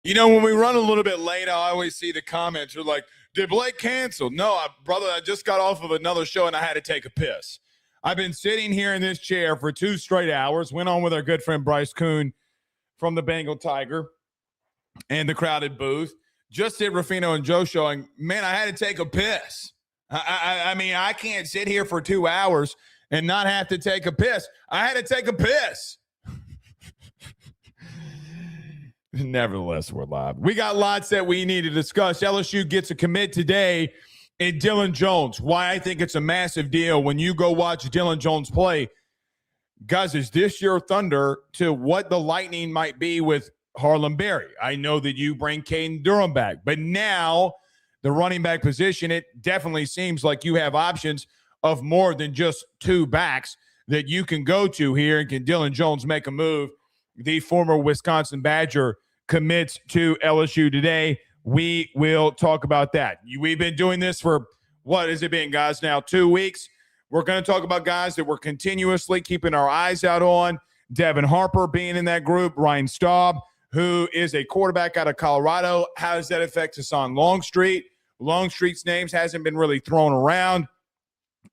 You know, when we run a little bit late, I always see the comments are like, did Blake cancel? No, brother, I just got off of another show and I had to take a piss. I've been sitting here in this chair for 2 straight hours, went on with our good friend Bryce Kuhn from the Bengal Tiger and the crowded booth. Just did Ruffino and Joe showing, man, I had to take a piss. I mean, I can't sit here for 2 hours and not have to take a piss. I had to take a piss. Nevertheless, we're live. We got lots that we need to discuss. LSU gets a commit today in Dilin Jones. Why I think it's a massive deal when you go watch Dilin Jones play. Guys, is this your thunder to what the Lightning might be with Harlem Berry? I know that you bring Caden Durham back, but now the running back position, it definitely seems like you have options of more than just 2 backs that you can go to here. And can Dilin Jones make a move? The former Wisconsin Badger commits to LSU today. We will talk about that. We've been doing this for, what has it been, guys, now 2 weeks? We're going to talk about guys that we're continuously keeping our eyes out on. Devin Harper being in that group. Ryan Staub, who is a quarterback out of Colorado. How does that affect Hassan Longstreet? Longstreet's names hasn't been really thrown around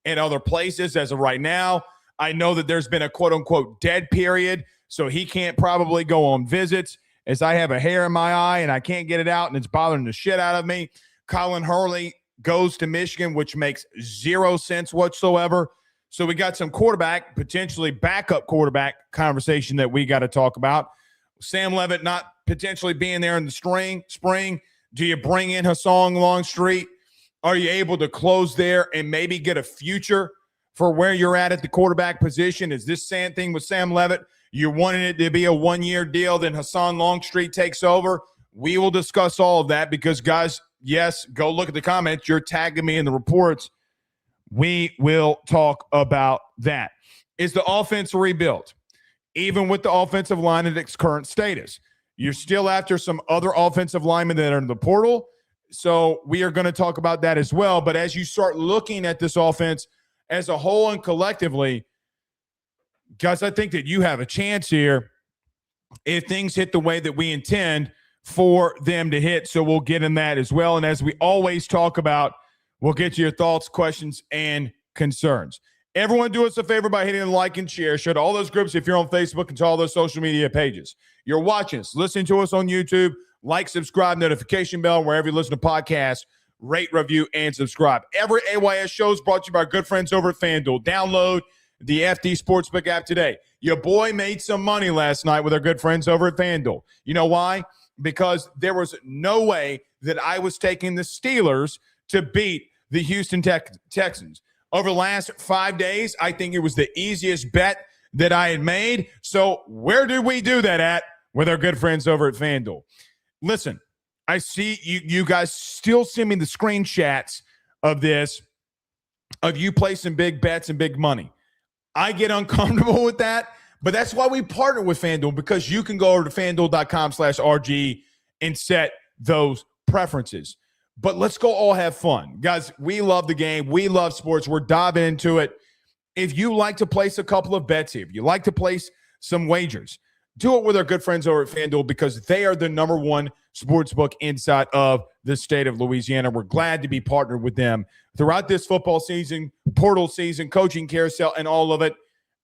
in other places as of right now. I know that there's been a quote-unquote dead period, so he can't probably go on visits as I have a hair in my eye and I can't get it out and it's bothering the shit out of me. Colin Hurley goes to Michigan, which makes 0 sense whatsoever. So we got some quarterback, potentially backup quarterback conversation that we got to talk about. Sam Levitt not potentially being there in the spring. Do you bring in Hassan Longstreet? Are you able to close there and maybe get a future for where you're at the quarterback position? Is this same thing with Sam Levitt? You wanted it to be a 1-year deal, then Hassan Longstreet takes over. We will discuss all of that because, guys, yes, go look at the comments. You're tagging me in the reports. We will talk about that. Is the offense rebuilt? Even with the offensive line at its current status, you're still after some other offensive linemen that are in the portal. So we are going to talk about that as well. But as you start looking at this offense as a whole and collectively, guys, I think that you have a chance here if things hit the way that we intend for them to hit. So we'll get in that as well. And as we always talk about, we'll get to your thoughts, questions, and concerns. Everyone do us a favor by hitting the like and share. Share to all those groups if you're on Facebook and to all those social media pages. You're watching us, listening to us on YouTube. Like, subscribe, notification bell, wherever you listen to podcasts. Rate, review, and subscribe. Every AYS show is brought to you by our good friends over at FanDuel. Download the FD Sportsbook app today. Your boy made some money last night with our good friends over at FanDuel. You know why? Because there was no way that I was taking the Steelers to beat the Houston Texans. Over the last 5 days, I think it was the easiest bet that I had made. So where did we do that at? With our good friends over at FanDuel. Listen, I see you guys still send me the screenshots of this, of you placing big bets and big money. I get uncomfortable with that, but that's why we partner with FanDuel, because you can go over to FanDuel.com/RG and set those preferences. But let's go all have fun. Guys, we love the game. We love sports. We're diving into it. If you like to place a couple of bets here, if you like to place some wagers, do it with our good friends over at FanDuel because they are the number one sportsbook inside of the state of Louisiana. We're glad to be partnered with them throughout this football season, portal season, coaching carousel, and all of it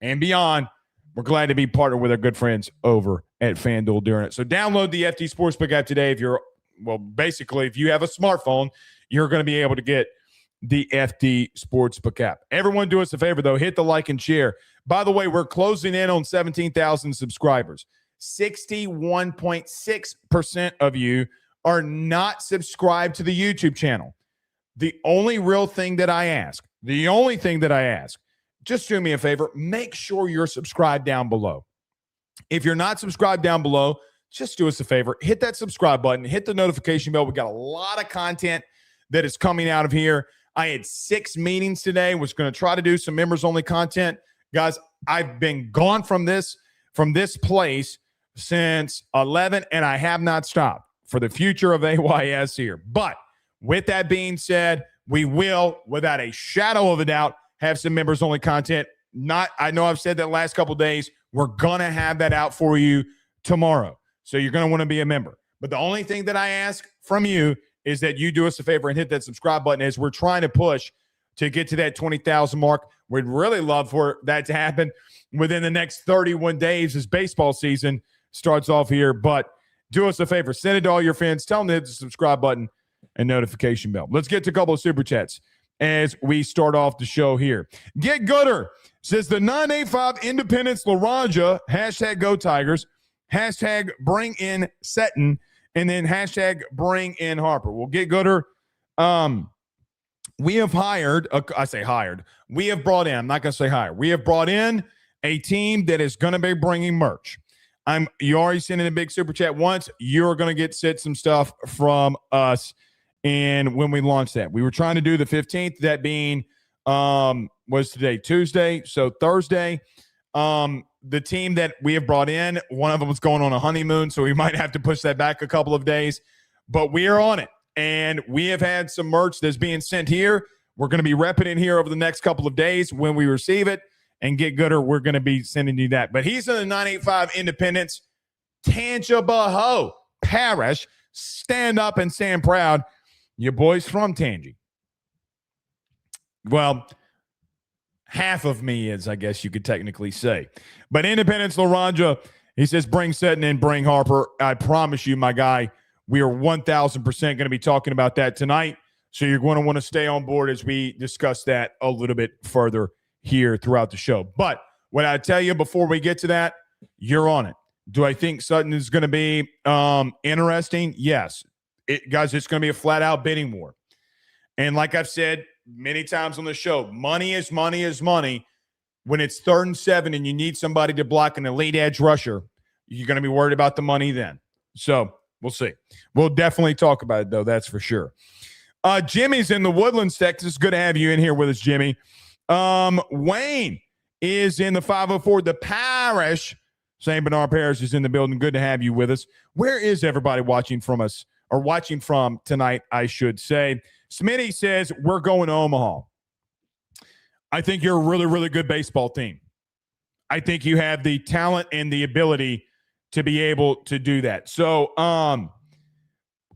and beyond. We're glad to be partnered with our good friends over at FanDuel during it. So download the FD Sportsbook app today. If you have a smartphone, you're going to be able to get the FD Sportsbook app. Everyone do us a favor, though. Hit the like and share. By the way, we're closing in on 17,000 subscribers. 61.6% of you are not subscribed to the YouTube channel. The only real thing that I ask, just do me a favor, make sure you're subscribed down below. If you're not subscribed down below, just do us a favor. Hit that subscribe button. Hit the notification bell. We got a lot of content that is coming out of here. I had 6 meetings today. Was going to try to do some members-only content. Guys, I've been gone from this place since 11, and I have not stopped for the future of AYS here. But with that being said, we will, without a shadow of a doubt, have some members-only content. I know I've said that last couple of days. We're going to have that out for you tomorrow. So you're going to want to be a member. But the only thing that I ask from you is that you do us a favor and hit that subscribe button as we're trying to push to get to that 20,000 mark. We'd really love for that to happen within the next 31 days as baseball season starts off here. But do us a favor. Send it to all your fans. Tell them to hit the subscribe button and notification bell. Let's get to a couple of super chats as we start off the show here. Get Gooder says the 985 Independence Laranja, hashtag Go Tigers, hashtag bring in Seton, and then hashtag bring in Harper. Well, Get Gooder, we have hired, we have brought in, I'm not going to say hired, we have brought in a team that is going to be bringing merch. You already sent in a big super chat once. You're going to get some stuff from us. And when we launch that, we were trying to do the 15th, that being, was today Tuesday. So Thursday, the team that we have brought in, one of them was going on a honeymoon, so we might have to push that back a couple of days, but we are on it. And we have had some merch that's being sent here. We're going to be repping it here over the next couple of days when we receive it. And Get Gooder, we're going to be sending you that. But he's in the 985 Independence, Tangibaho Parish. Stand up and stand proud. Your boy's from Tangi. Well, half of me is, I guess you could technically say. But Independence Laranja, he says, bring Seton and bring Harper. I promise you, my guy, we are 1,000% going to be talking about that tonight. So you're going to want to stay on board as we discuss that a little bit further here throughout the show. But what I tell you before we get to that, you're on it. Do I think Sutton is going to be interesting? Yes. Guys, it's going to be a flat-out bidding war. And like I've said many times on the show, money is money is money. When it's 3rd and 7 and you need somebody to block an elite edge rusher, you're going to be worried about the money then. So we'll see. We'll definitely talk about it, though. That's for sure. Jimmy's in the Woodlands, Texas. Good to have you in here with us, Jimmy. Wayne is in the 504. The Parish, St. Bernard Parish, is in the building. Good to have you with us. Where is everybody watching from us, or watching from tonight, I should say? Smitty says, we're going to Omaha. I think you're a really, really good baseball team. I think you have the talent and the ability to be able to do that. So,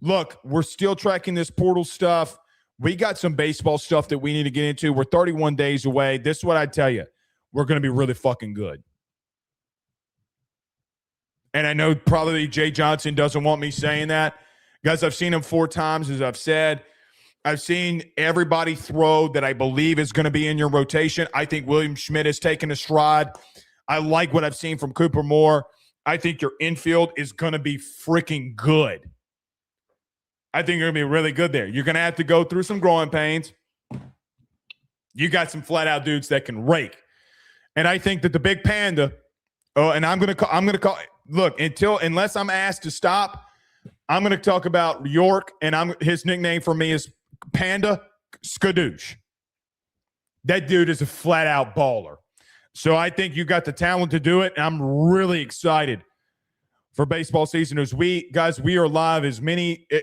look, we're still tracking this portal stuff. We got some baseball stuff that we need to get into. We're 31 days away. This is what I tell you. We're going to be really fucking good. And I know probably Jay Johnson doesn't want me saying that. Guys, I've seen him 4 times, as I've said. I've seen everybody throw that I believe is going to be in your rotation. I think William Schmidt has taken a stride. I like what I've seen from Cooper Moore. I think your infield is going to be freaking good. I think you're going to be really good there. You're going to have to go through some growing pains. You got some flat-out dudes that can rake. And I think that the big panda, and I'm going to call, look, unless I'm asked to stop, I'm going to talk about York, and his nickname for me is Panda Skadoosh. That dude is a flat-out baller. So I think you got the talent to do it, and I'm really excited for baseball season. As we are live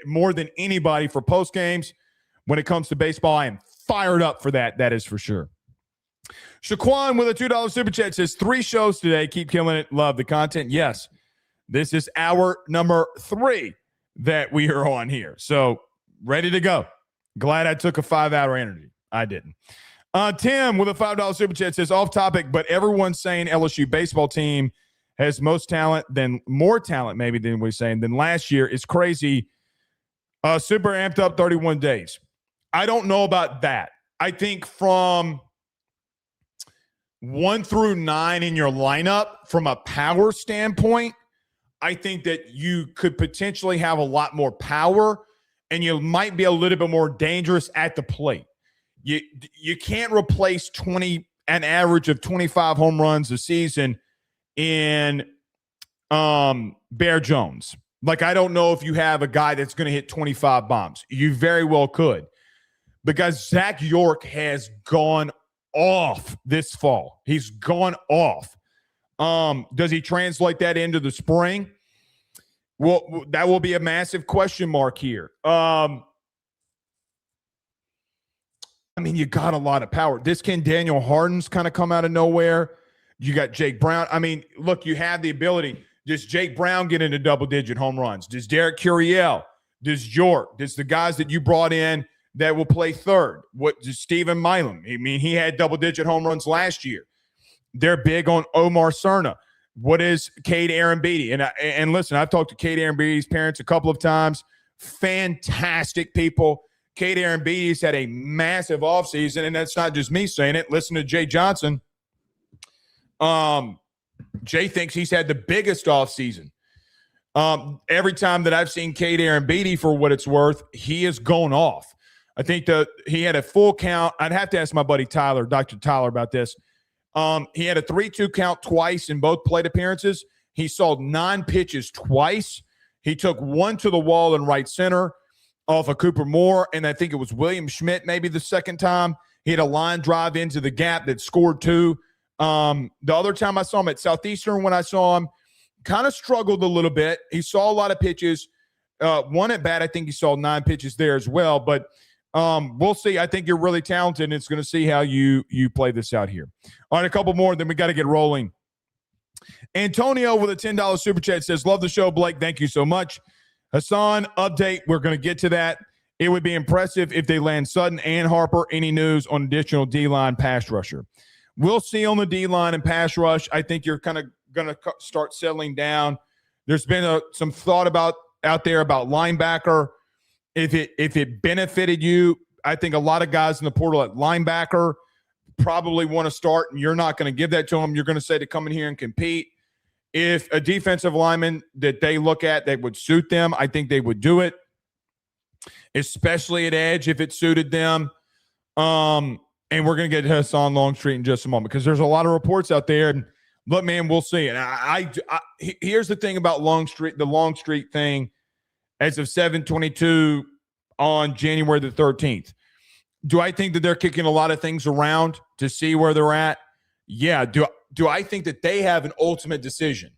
more than anybody for post games. When it comes to baseball, I am fired up for that. That is for sure. Shaquan with a $2 super chat says 3 shows today. Keep killing it. Love the content. Yes, this is hour number 3 that we are on here. So ready to go. Glad I took a 5-hour energy. I didn't. Tim with a $5 super chat says off topic, but everyone's saying LSU baseball team has more talent maybe than we're saying than last year. It's crazy. Super amped up 31 days. I don't know about that. I think from 1 through 9 in your lineup, from a power standpoint, I think that you could potentially have a lot more power, and you might be a little bit more dangerous at the plate. You can't replace an average of 25 home runs a season in Bear Jones. Like, I don't know if you have a guy that's going to hit 25 bombs. You very well could. Because Zach York has gone off this fall. He's gone off. Does he translate that into the spring? Well, that will be a massive question mark here. I mean, you got a lot of power. Daniel Harden's kind of come out of nowhere. You got Jake Brown. I mean, look, you have the ability. Does Jake Brown get into double-digit home runs? Does Derek Curiel? Does York? Does the guys that you brought in that will play third? What does Steven Milam? I mean, he had double-digit home runs last year. They're big on Omar Cerna. What is Cade Arambidi? And listen, I've talked to Cade Arambidi's parents a couple of times. Fantastic people. Cade Arambidi's had a massive offseason, and that's not just me saying it. Listen to Jay Johnson. Jay thinks he's had the biggest offseason. Every time that I've seen Cade Arambidi, for what it's worth, he has gone off. I think he had a full count. I'd have to ask my buddy Tyler, Dr. Tyler, about this. He had a 3-2 count twice in both plate appearances. He saw 9 pitches twice. He took one to the wall in right center off of Cooper Moore, and I think it was William Schmidt maybe the second time. He had a line drive into the gap that scored 2. The other time I saw him at Southeastern, when I saw him, kind of struggled a little bit. He saw a lot of pitches. One at bat, I think he saw 9 pitches there as well. But we'll see. I think you're really talented, and it's going to see how you play this out here. All right, a couple more, then we got to get rolling. Antonio with a $10 super chat says, love the show, Blake. Thank you so much. Hassan, update. We're going to get to that. It would be impressive if they land Sutton and Harper. Any news on additional D-line pass rusher? We'll see on the D-line and pass rush. I think you're kind of going to start settling down. There's been some thought out there about linebacker. If it benefited you, I think a lot of guys in the portal at linebacker probably want to start, and you're not going to give that to them. You're going to say to come in here and compete. If a defensive lineman that they look at that would suit them, I think they would do it, especially at edge if it suited them. And we're going to get to Hassan Longstreet in just a moment because there's a lot of reports out there. And look, man, we'll see. And here's the thing about Longstreet, the Longstreet thing as of 7/22 on January the 13th. Do I think that they're kicking a lot of things around to see where they're at? Yeah. Do I think that they have an ultimate decision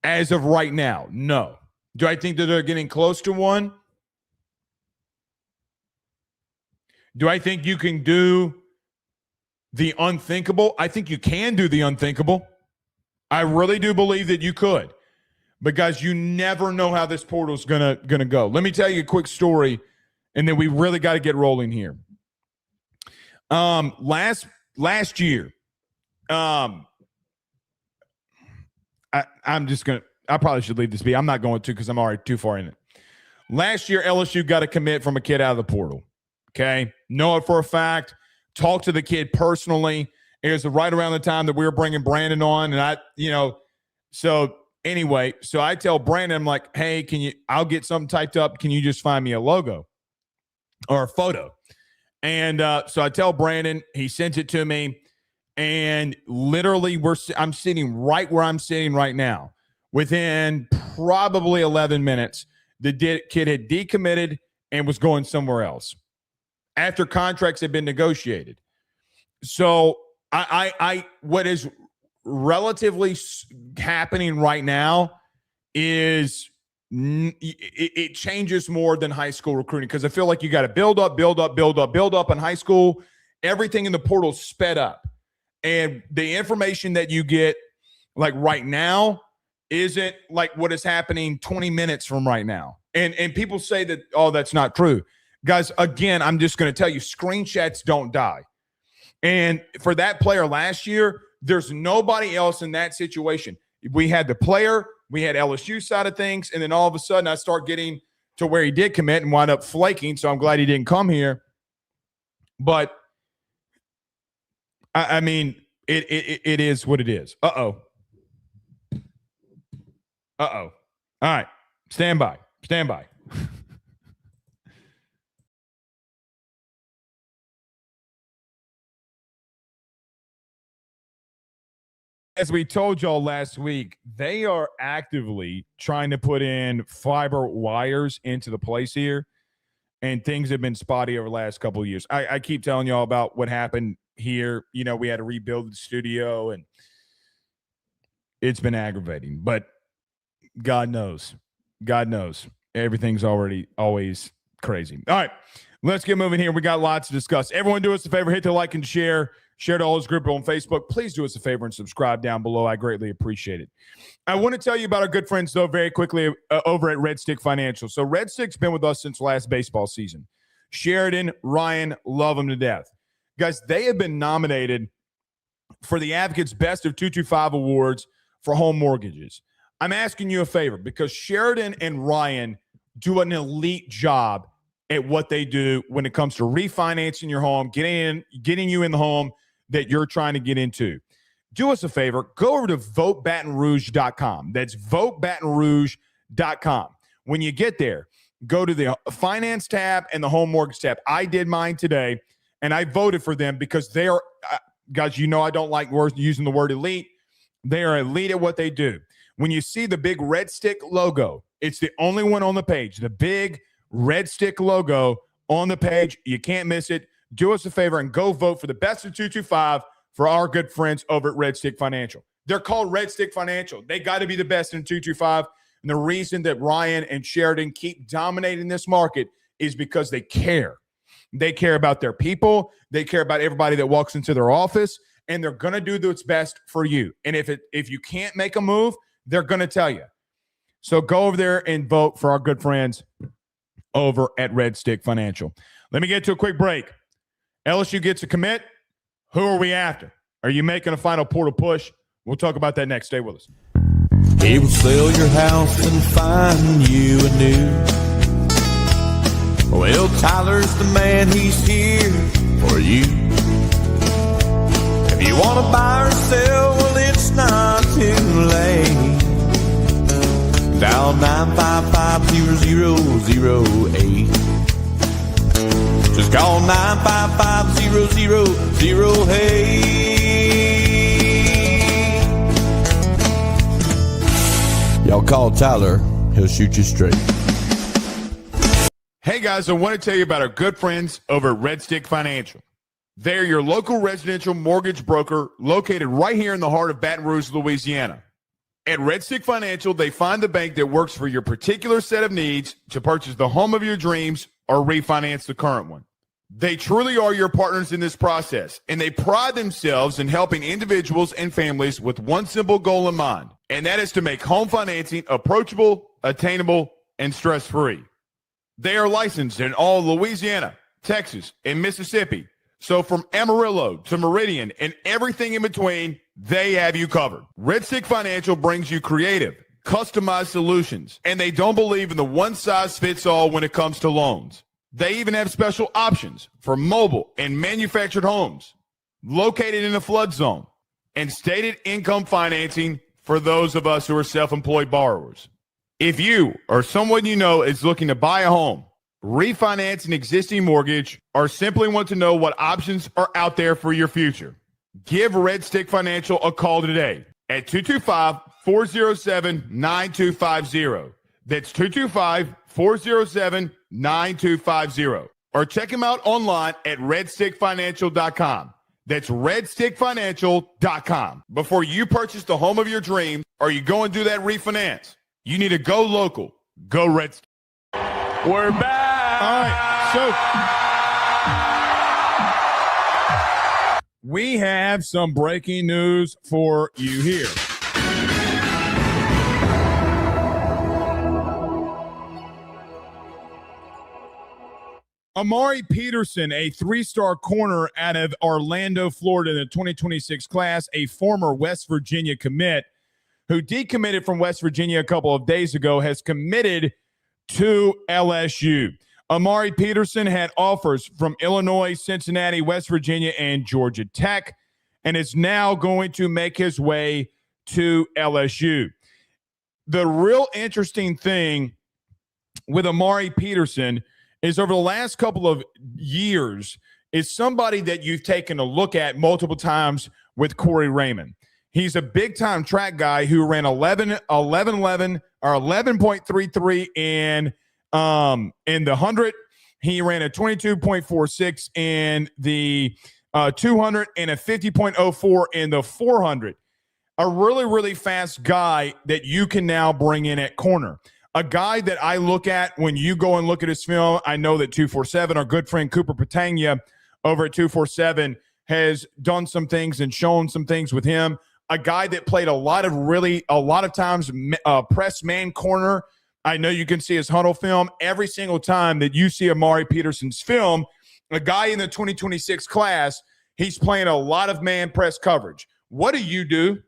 as of right now? No. Do I think that they're getting close to one? Do I think you can do the unthinkable? I think you can do the unthinkable. I really do believe that you could, because you never know how this portal is gonna go. Let me tell you a quick story, and then we really got to get rolling here. Last year, I probably should leave this be. I'm not going to because I'm already too far in it. Last year, LSU got a commit from a kid out of the portal. Okay, know it for a fact. Talked to the kid personally. It was right around the time that we were bringing Brandon on, and so anyway, so I tell Brandon, I'm like, hey, I'll get something typed up. Can you just find me a logo or a photo? And so I tell Brandon, he sent it to me, and literally I'm sitting right where I'm sitting right now. Within probably 11 minutes, the kid had decommitted and was going somewhere else after contracts had been negotiated. So I what is relatively happening right now is it changes more than high school recruiting, because I feel like you got to build up in high school. Everything in the portal sped up, and the information that you get like right now isn't like what is happening 20 minutes from right now. And people say that, oh, that's not true. Guys, again, I'm just going to tell you, screenshots don't die. And for that player last year, there's nobody else in that situation. We had the player, we had LSU side of things, and then all of a sudden I start getting to where he did commit and wound up flaking, so I'm glad he didn't come here. But, I mean, it is what it is. Uh-oh. All right. Stand by. As we told y'all last week, they are actively trying to put in fiber wires into the place here, and things have been spotty over the last couple of years. I keep telling y'all about what happened here. You know, we had to rebuild the studio, and it's been aggravating. But God knows. Everything's always crazy. All right, let's get moving here. We got lots to discuss. Everyone do us a favor, hit the like and share Share to all his group on Facebook. Please do us a favor and subscribe down below. I greatly appreciate it. I want to tell you about our good friends, though, very quickly over at Red Stick Financial. So Red Stick's been with us since last baseball season. Sheridan, Ryan, love them to death. Guys, they have been nominated for the Advocates Best of 225 Awards for home mortgages. I'm asking you a favor because Sheridan and Ryan do an elite job at what they do when it comes to refinancing your home, getting you in the home that you're trying to get into. Do us a favor. Go over to votebatonrouge.com. That's votebatonrouge.com. When you get there, go to the finance tab and the home mortgage tab. I did mine today, and I voted for them because they are, guys, you know I don't like using the word elite. They are elite at what they do. When you see the big red stick logo, it's the only one on the page. The big red stick logo on the page. You can't miss it. Do us a favor and go vote for the best of 225 for our good friends over at Red Stick Financial. They're called Red Stick Financial. They got to be the best in 225. And the reason that Ryan and Sheridan keep dominating this market is because they care. They care about their people. They care about everybody that walks into their office, and they're going to do what's best for you. And if you can't make a move, they're going to tell you. So go over there and vote for our good friends over at Red Stick Financial. Let me get to a quick break. LSU gets a commit. Who are we after? Are you making a final portal push? We'll talk about that next. Stay with us. He will sell your house and find you a new. Well, Tyler's the man, he's here for you. If you want to buy or sell, well, it's not too late. Dial 955-0008. Just call 955-0008. Y'all call Tyler, he'll shoot you straight. Hey guys, I want to tell you about our good friends over at Red Stick Financial. They're your local residential mortgage broker located right here in the heart of Baton Rouge, Louisiana. At Red Stick Financial, they find the bank that works for your particular set of needs to purchase the home of your dreams or refinance the current one. They truly are your partners in this process, and they pride themselves in helping individuals and families with one simple goal in mind, and that is to make home financing approachable, attainable, and stress-free. They are licensed in all Louisiana, Texas, and Mississippi. So from Amarillo to Meridian and everything in between, they have you covered. Red Stick Financial brings you creative, customized solutions, and they don't believe in the one-size-fits-all when it comes to loans. They even have special options for mobile and manufactured homes located in a flood zone and stated income financing for those of us who are self-employed borrowers. If you or someone you know is looking to buy a home, refinance an existing mortgage, or simply want to know what options are out there for your future, give Red Stick Financial a call today at 225-407-9250. That's 225-407-9250. Or check them out online at redstickfinancial.com. That's redstickfinancial.com. Before you purchase the home of your dreams or you go and do that refinance, you need to go local. Go Red Stick. We're back. All right, so we have some breaking news for you here. Amari Peterson, a three-star corner out of Orlando, Florida in the 2026 class, a former West Virginia commit who decommitted from West Virginia a couple of days ago, has committed to LSU. Amari Peterson had offers from Illinois, Cincinnati, West Virginia, and Georgia Tech, and is now going to make his way to LSU. The real interesting thing with Amari Peterson is over the last couple of years is somebody that you've taken a look at multiple times with Corey Raymond. He's a big-time track guy who ran 11 or 11.33 in the 100. He ran a 22.46 in the 200 and a 50.04 in the 400. A really, really fast guy that you can now bring in at corner. A guy that I look at when you go and look at his film. I know that 247, our good friend Cooper Patania over at 247, has done some things and shown some things with him. A guy that played a lot of times press man corner. I know you can see his huddle film. Every single time that you see Amari Peterson's film, a guy in the 2026 class, he's playing a lot of man press coverage. What do?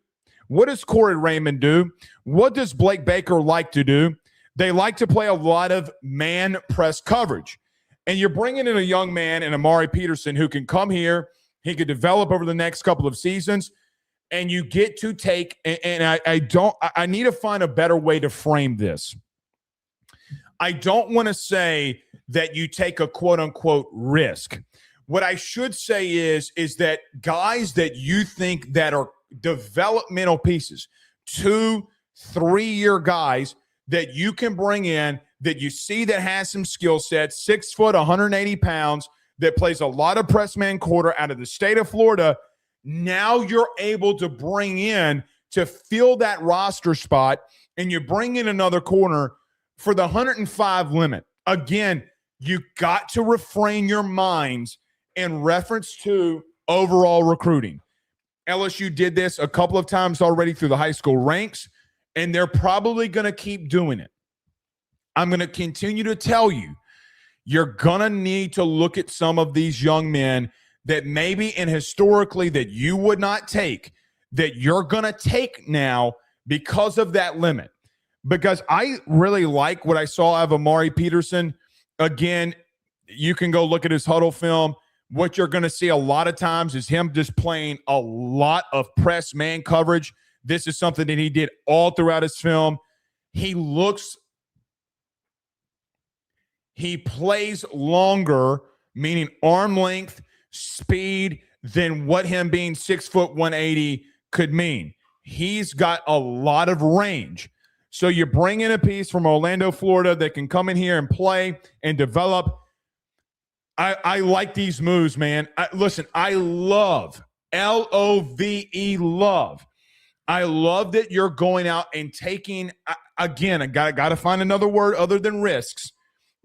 What does Corey Raymond do? What does Blake Baker like to do? They like to play a lot of man press coverage. And you're bringing in a young man in Amari Peterson who can come here. He could develop over the next couple of seasons. And you get to take, and I need to find a better way to frame this. I don't want to say that you take a quote unquote risk. What I should say is that guys that you think that are developmental pieces, 2-3 year guys that you can bring in that you see that has some skill sets, 6 foot, 180 pounds, that plays a lot of press man quarter out of the state of Florida. Now you're able to bring in to fill that roster spot, and you bring in another corner for the 105 limit. Again, you got to refrain your minds in reference to overall recruiting. LSU did this a couple of times already through the high school ranks, and they're probably going to keep doing it. I'm going to continue to tell you, you're going to need to look at some of these young men that maybe and historically that you would not take, that you're going to take now because of that limit. Because I really like what I saw of Amari Peterson. Again, you can go look at his huddle film. What you're going to see a lot of times is him just playing a lot of press man coverage. This is something that he did all throughout his film. He plays longer, meaning arm length, speed, than what him being 6 foot 180 could mean. He's got a lot of range. So you bring in a piece from Orlando, Florida that can come in here and play and develop. I like these moves, man. Listen, I love, L-O-V-E, love. I love that you're going out and taking, again, I got to find another word other than risks,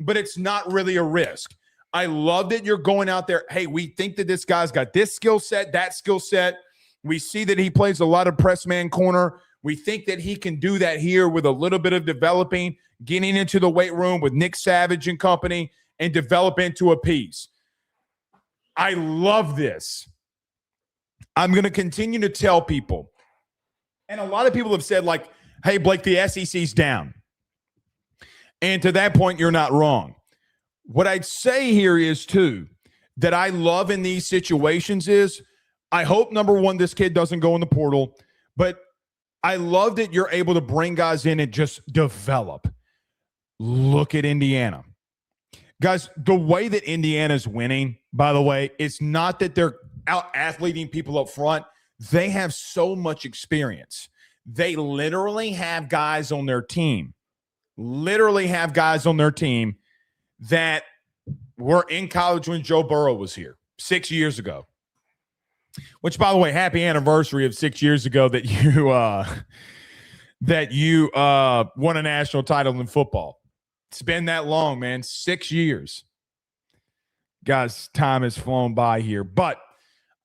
but it's not really a risk. I love that you're going out there. Hey, we think that this guy's got this skill set, that skill set. We see that he plays a lot of press man corner. We think that he can do that here with a little bit of developing, getting into the weight room with Nick Savage and company, and develop into a piece. I love this. I'm going to continue to tell people, and a lot of people have said, like, hey, Blake, the SEC's down. And to that point, you're not wrong. What I'd say here is, too, that I love in these situations is, I hope, number one, this kid doesn't go in the portal, but I love that you're able to bring guys in and just develop. Look at Indiana. Guys, the way that Indiana's winning, by the way, it's not that they're out-athleting people up front. They have so much experience. They literally have guys on their team, that were in college when Joe Burrow was here 6 years ago. Which, by the way, happy anniversary of 6 years ago that you won a national title in football. It's been that long, man. 6 years. Guys, time has flown by here. But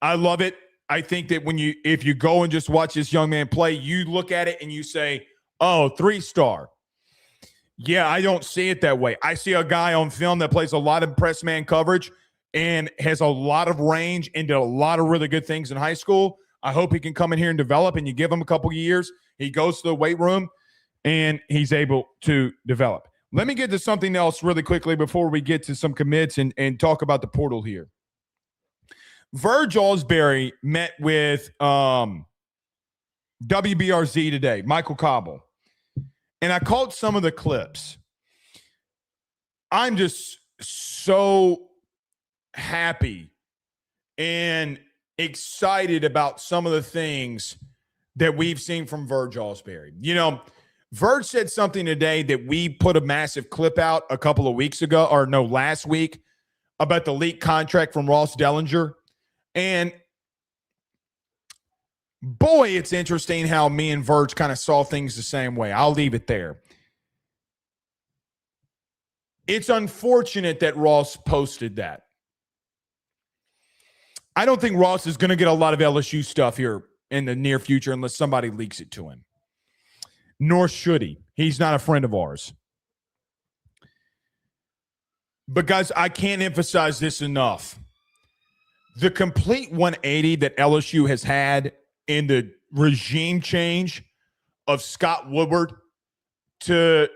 I love it. I think that if you go and just watch this young man play, you look at it and you say, oh, 3-star. Yeah, I don't see it that way. I see a guy on film that plays a lot of press man coverage and has a lot of range and did a lot of really good things in high school. I hope he can come in here and develop, and you give him a couple of years. He goes to the weight room, and he's able to develop. Let me get to something else really quickly before we get to some commits and talk about the portal here. Verge Osbury met with WBRZ today, Michael Cobble. And I caught some of the clips. I'm just so happy and excited about some of the things that we've seen from Verge Osbury. You know, Verge said something today that we put a massive clip out a couple of weeks ago, or no, last week, about the leaked contract from Ross Dellinger. And boy, it's interesting how me and Verge kind of saw things the same way. I'll leave it there. It's unfortunate that Ross posted that. I don't think Ross is going to get a lot of LSU stuff here in the near future unless somebody leaks it to him. Nor should he. He's not a friend of ours. But, guys, I can't emphasize this enough. The complete 180 that LSU has had in the regime change of Scott Woodward to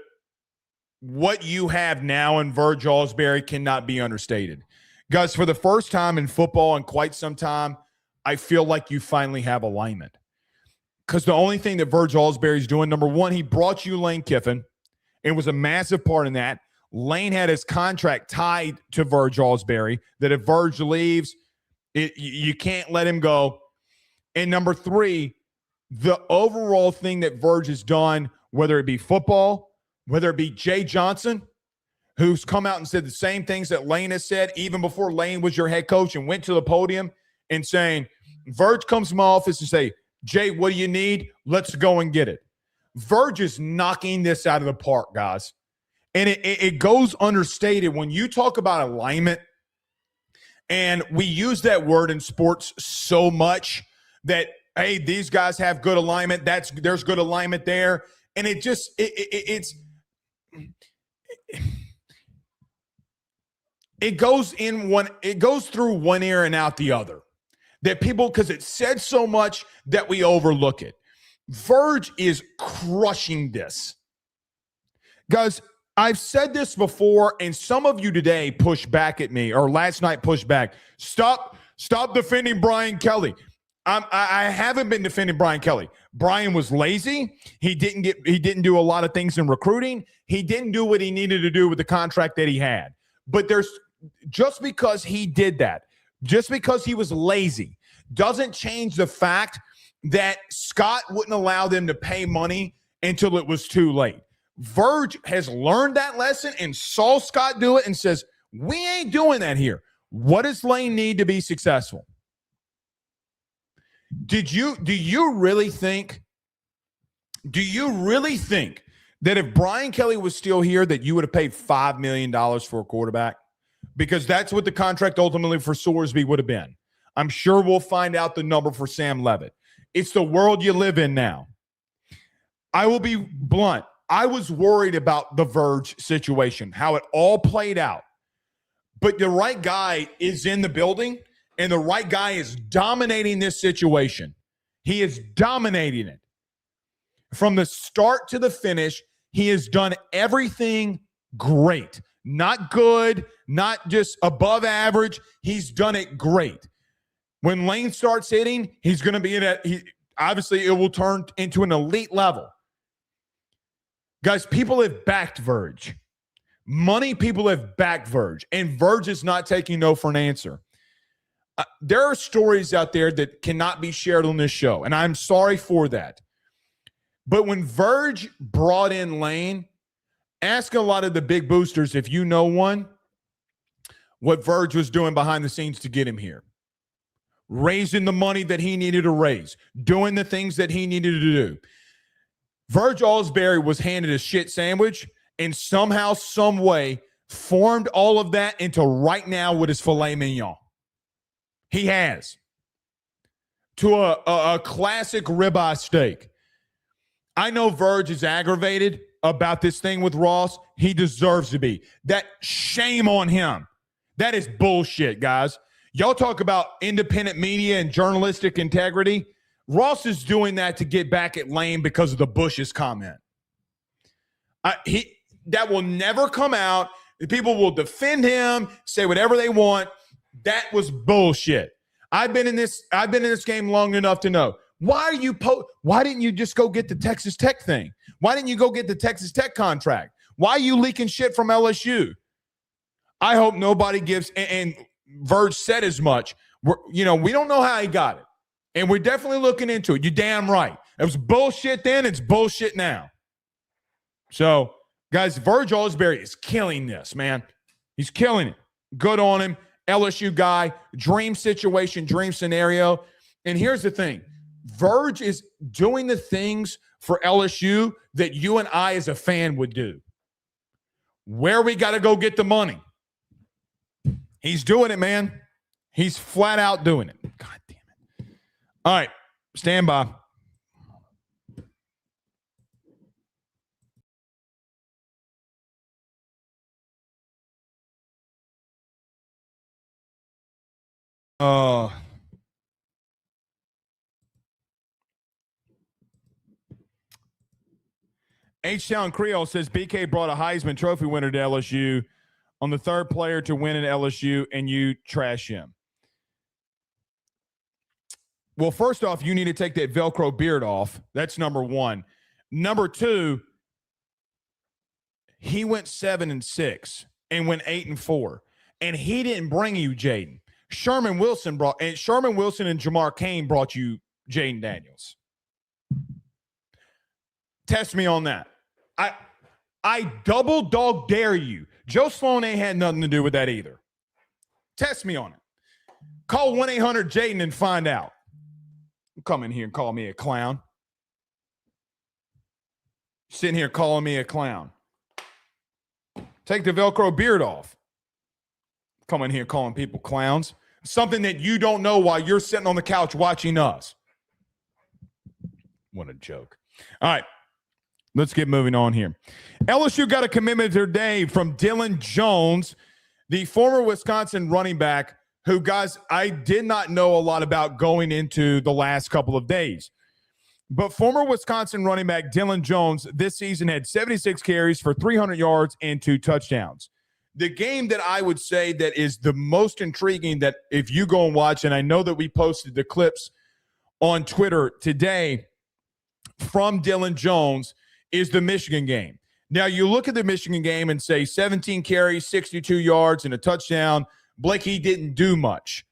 what you have now in Verge Alsbury cannot be understated. Guys, for the first time in football in quite some time, I feel like you finally have alignment. Because the only thing that Verge Alsbury is doing, number one, he brought you Lane Kiffin and was a massive part in that. Lane had his contract tied to Verge Alsbury, that if Verge leaves, you can't let him go. And number three, the overall thing that Verge has done, whether it be football, whether it be Jay Johnson, who's come out and said the same things that Lane has said, even before Lane was your head coach and went to the podium and saying, Verge comes to my office and say, Jay, what do you need? Let's go and get it. Verge is knocking this out of the park, guys. And it goes understated when you talk about alignment, and we use that word in sports so much that, hey, these guys have good alignment. There's good alignment there. And it goes through one ear and out the other. That people, because it's said so much that we overlook it. Verge is crushing this. Guys, I've said this before, and some of you today pushed back at me, or last night pushed back. Stop defending Brian Kelly. I haven't been defending Brian Kelly. Brian was lazy. He didn't do a lot of things in recruiting. He didn't do what he needed to do with the contract that he had. But just because he did that, just because he was lazy, doesn't change the fact that Scott wouldn't allow them to pay money until it was too late. Verge has learned that lesson and saw Scott do it and says, we ain't doing that here. What does Lane need to be successful? Do you really think that if Brian Kelly was still here that you would have paid $5 million for a quarterback? Because that's what the contract ultimately for Sorsby would have been. I'm sure we'll find out the number for Sam Levitt. It's the world you live in now. I will be blunt. I was worried about the Verge situation, how it all played out. But the right guy is in the building, and the right guy is dominating this situation. He is dominating it. From the start to the finish, he has done everything great. Not good, not just above average. He's done it great. When Lane starts hitting, he's going to be obviously it will turn into an elite level. Guys, people have backed Verge. Money people have backed Verge, and Verge is not taking no for an answer. There are stories out there that cannot be shared on this show, and I'm sorry for that. But when Verge brought in Lane, ask a lot of the big boosters, if you know one, what Verge was doing behind the scenes to get him here. Raising the money that he needed to raise, doing the things that he needed to do. Verge Alsbury was handed a shit sandwich and somehow, some way, formed all of that into right now what is filet mignon. He has. To a classic ribeye steak. I know Verge is aggravated about this thing with Ross. He deserves to be. That shame on him. That is bullshit, guys. Y'all talk about independent media and journalistic integrity. Ross is doing that to get back at Lane because of the Bush's comment. That will never come out. People will defend him, say whatever they want. That was bullshit. I've been in this game long enough to know. Why didn't you just go get the Texas Tech thing? Why didn't you go get the Texas Tech contract? Why are you leaking shit from LSU? I hope nobody gives, and Verge said as much. We don't know how he got it. And we're definitely looking into it. You're damn right. It was bullshit then. It's bullshit now. So, guys, Verge Alsbury is killing this, man. He's killing it. Good on him. LSU guy. Dream situation, dream scenario. And here's the thing. Verge is doing the things for LSU that you and I as a fan would do. Where we got to go get the money. He's doing it, man. He's flat out doing it. God damn it. All right, stand by. H-Town Creole says BK brought a Heisman Trophy winner to LSU on the third player to win at LSU, and you trash him. Well, first off, you need to take that Velcro beard off. That's number one. Number two, he went 7-6 and went 8-4, and he didn't bring you Jaden. Sherman Wilson and Jamar Cain brought you Jaden Daniels. Test me on that. I double dog dare you. Joe Sloan ain't had nothing to do with that either. Test me on it. Call 1-800-JADEN and find out. Come in here and call me a clown. Sitting here calling me a clown. Take the Velcro beard off. Come in here calling people clowns. Something that you don't know while you're sitting on the couch watching us. What a joke. All right. Let's get moving on here. LSU got a commitment today from Dilin Jones, the former Wisconsin running back, who, guys, I did not know a lot about going into the last couple of days. But former Wisconsin running back Dilin Jones this season had 76 carries for 300 yards and 2 touchdowns. The game that I would say that is the most intriguing, that if you go and watch, and I know that we posted the clips on Twitter today from Dilin Jones, is the Michigan game. Now, you look at the Michigan game and say 17 carries, 62 yards, and a touchdown. Blake, he didn't do much.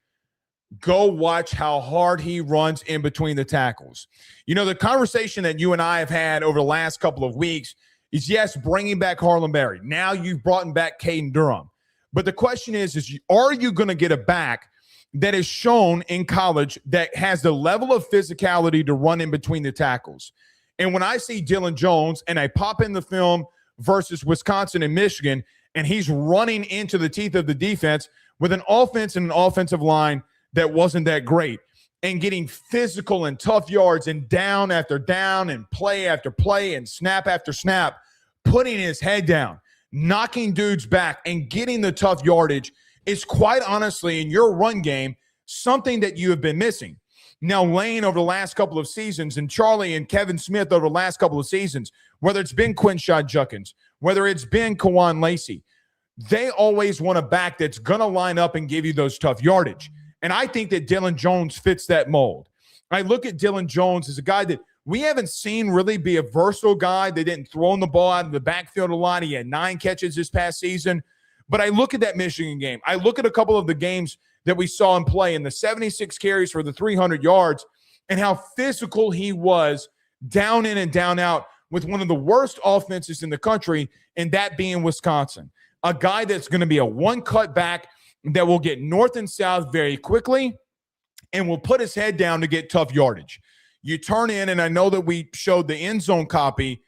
Go watch how hard he runs in between the tackles. You know, the conversation that you and I have had over the last couple of weeks is, yes, bringing back Harlem Berry. Now you've brought back Caden Durham. But the question is are you going to get a back that is shown in college that has the level of physicality to run in between the tackles? And when I see Dilin Jones and I pop in the film versus Wisconsin and Michigan, and he's running into the teeth of the defense with an offense and an offensive line that wasn't that great, and getting physical and tough yards and down after down and play after play and snap after snap, putting his head down, knocking dudes back and getting the tough yardage is quite honestly in your run game something that you have been missing. Now, Lane over the last couple of seasons and Charlie and Kevin Smith over the last couple of seasons, whether it's been Quinshad Judkins, whether it's been Kawan Lacey, they always want a back that's going to line up and give you those tough yardage. And I think that Dilin Jones fits that mold. I look at Dilin Jones as a guy that we haven't seen really be a versatile guy. They didn't throw the ball out of the backfield a lot. He had 9 catches this past season. But I look at that Michigan game. I look at a couple of the games that we saw him play in the 76 carries for the 300 yards and how physical he was down in and down out with one of the worst offenses in the country, and that being Wisconsin. A guy that's going to be a one-cut back that will get north and south very quickly and will put his head down to get tough yardage. You turn in, and I know that we showed the end zone copy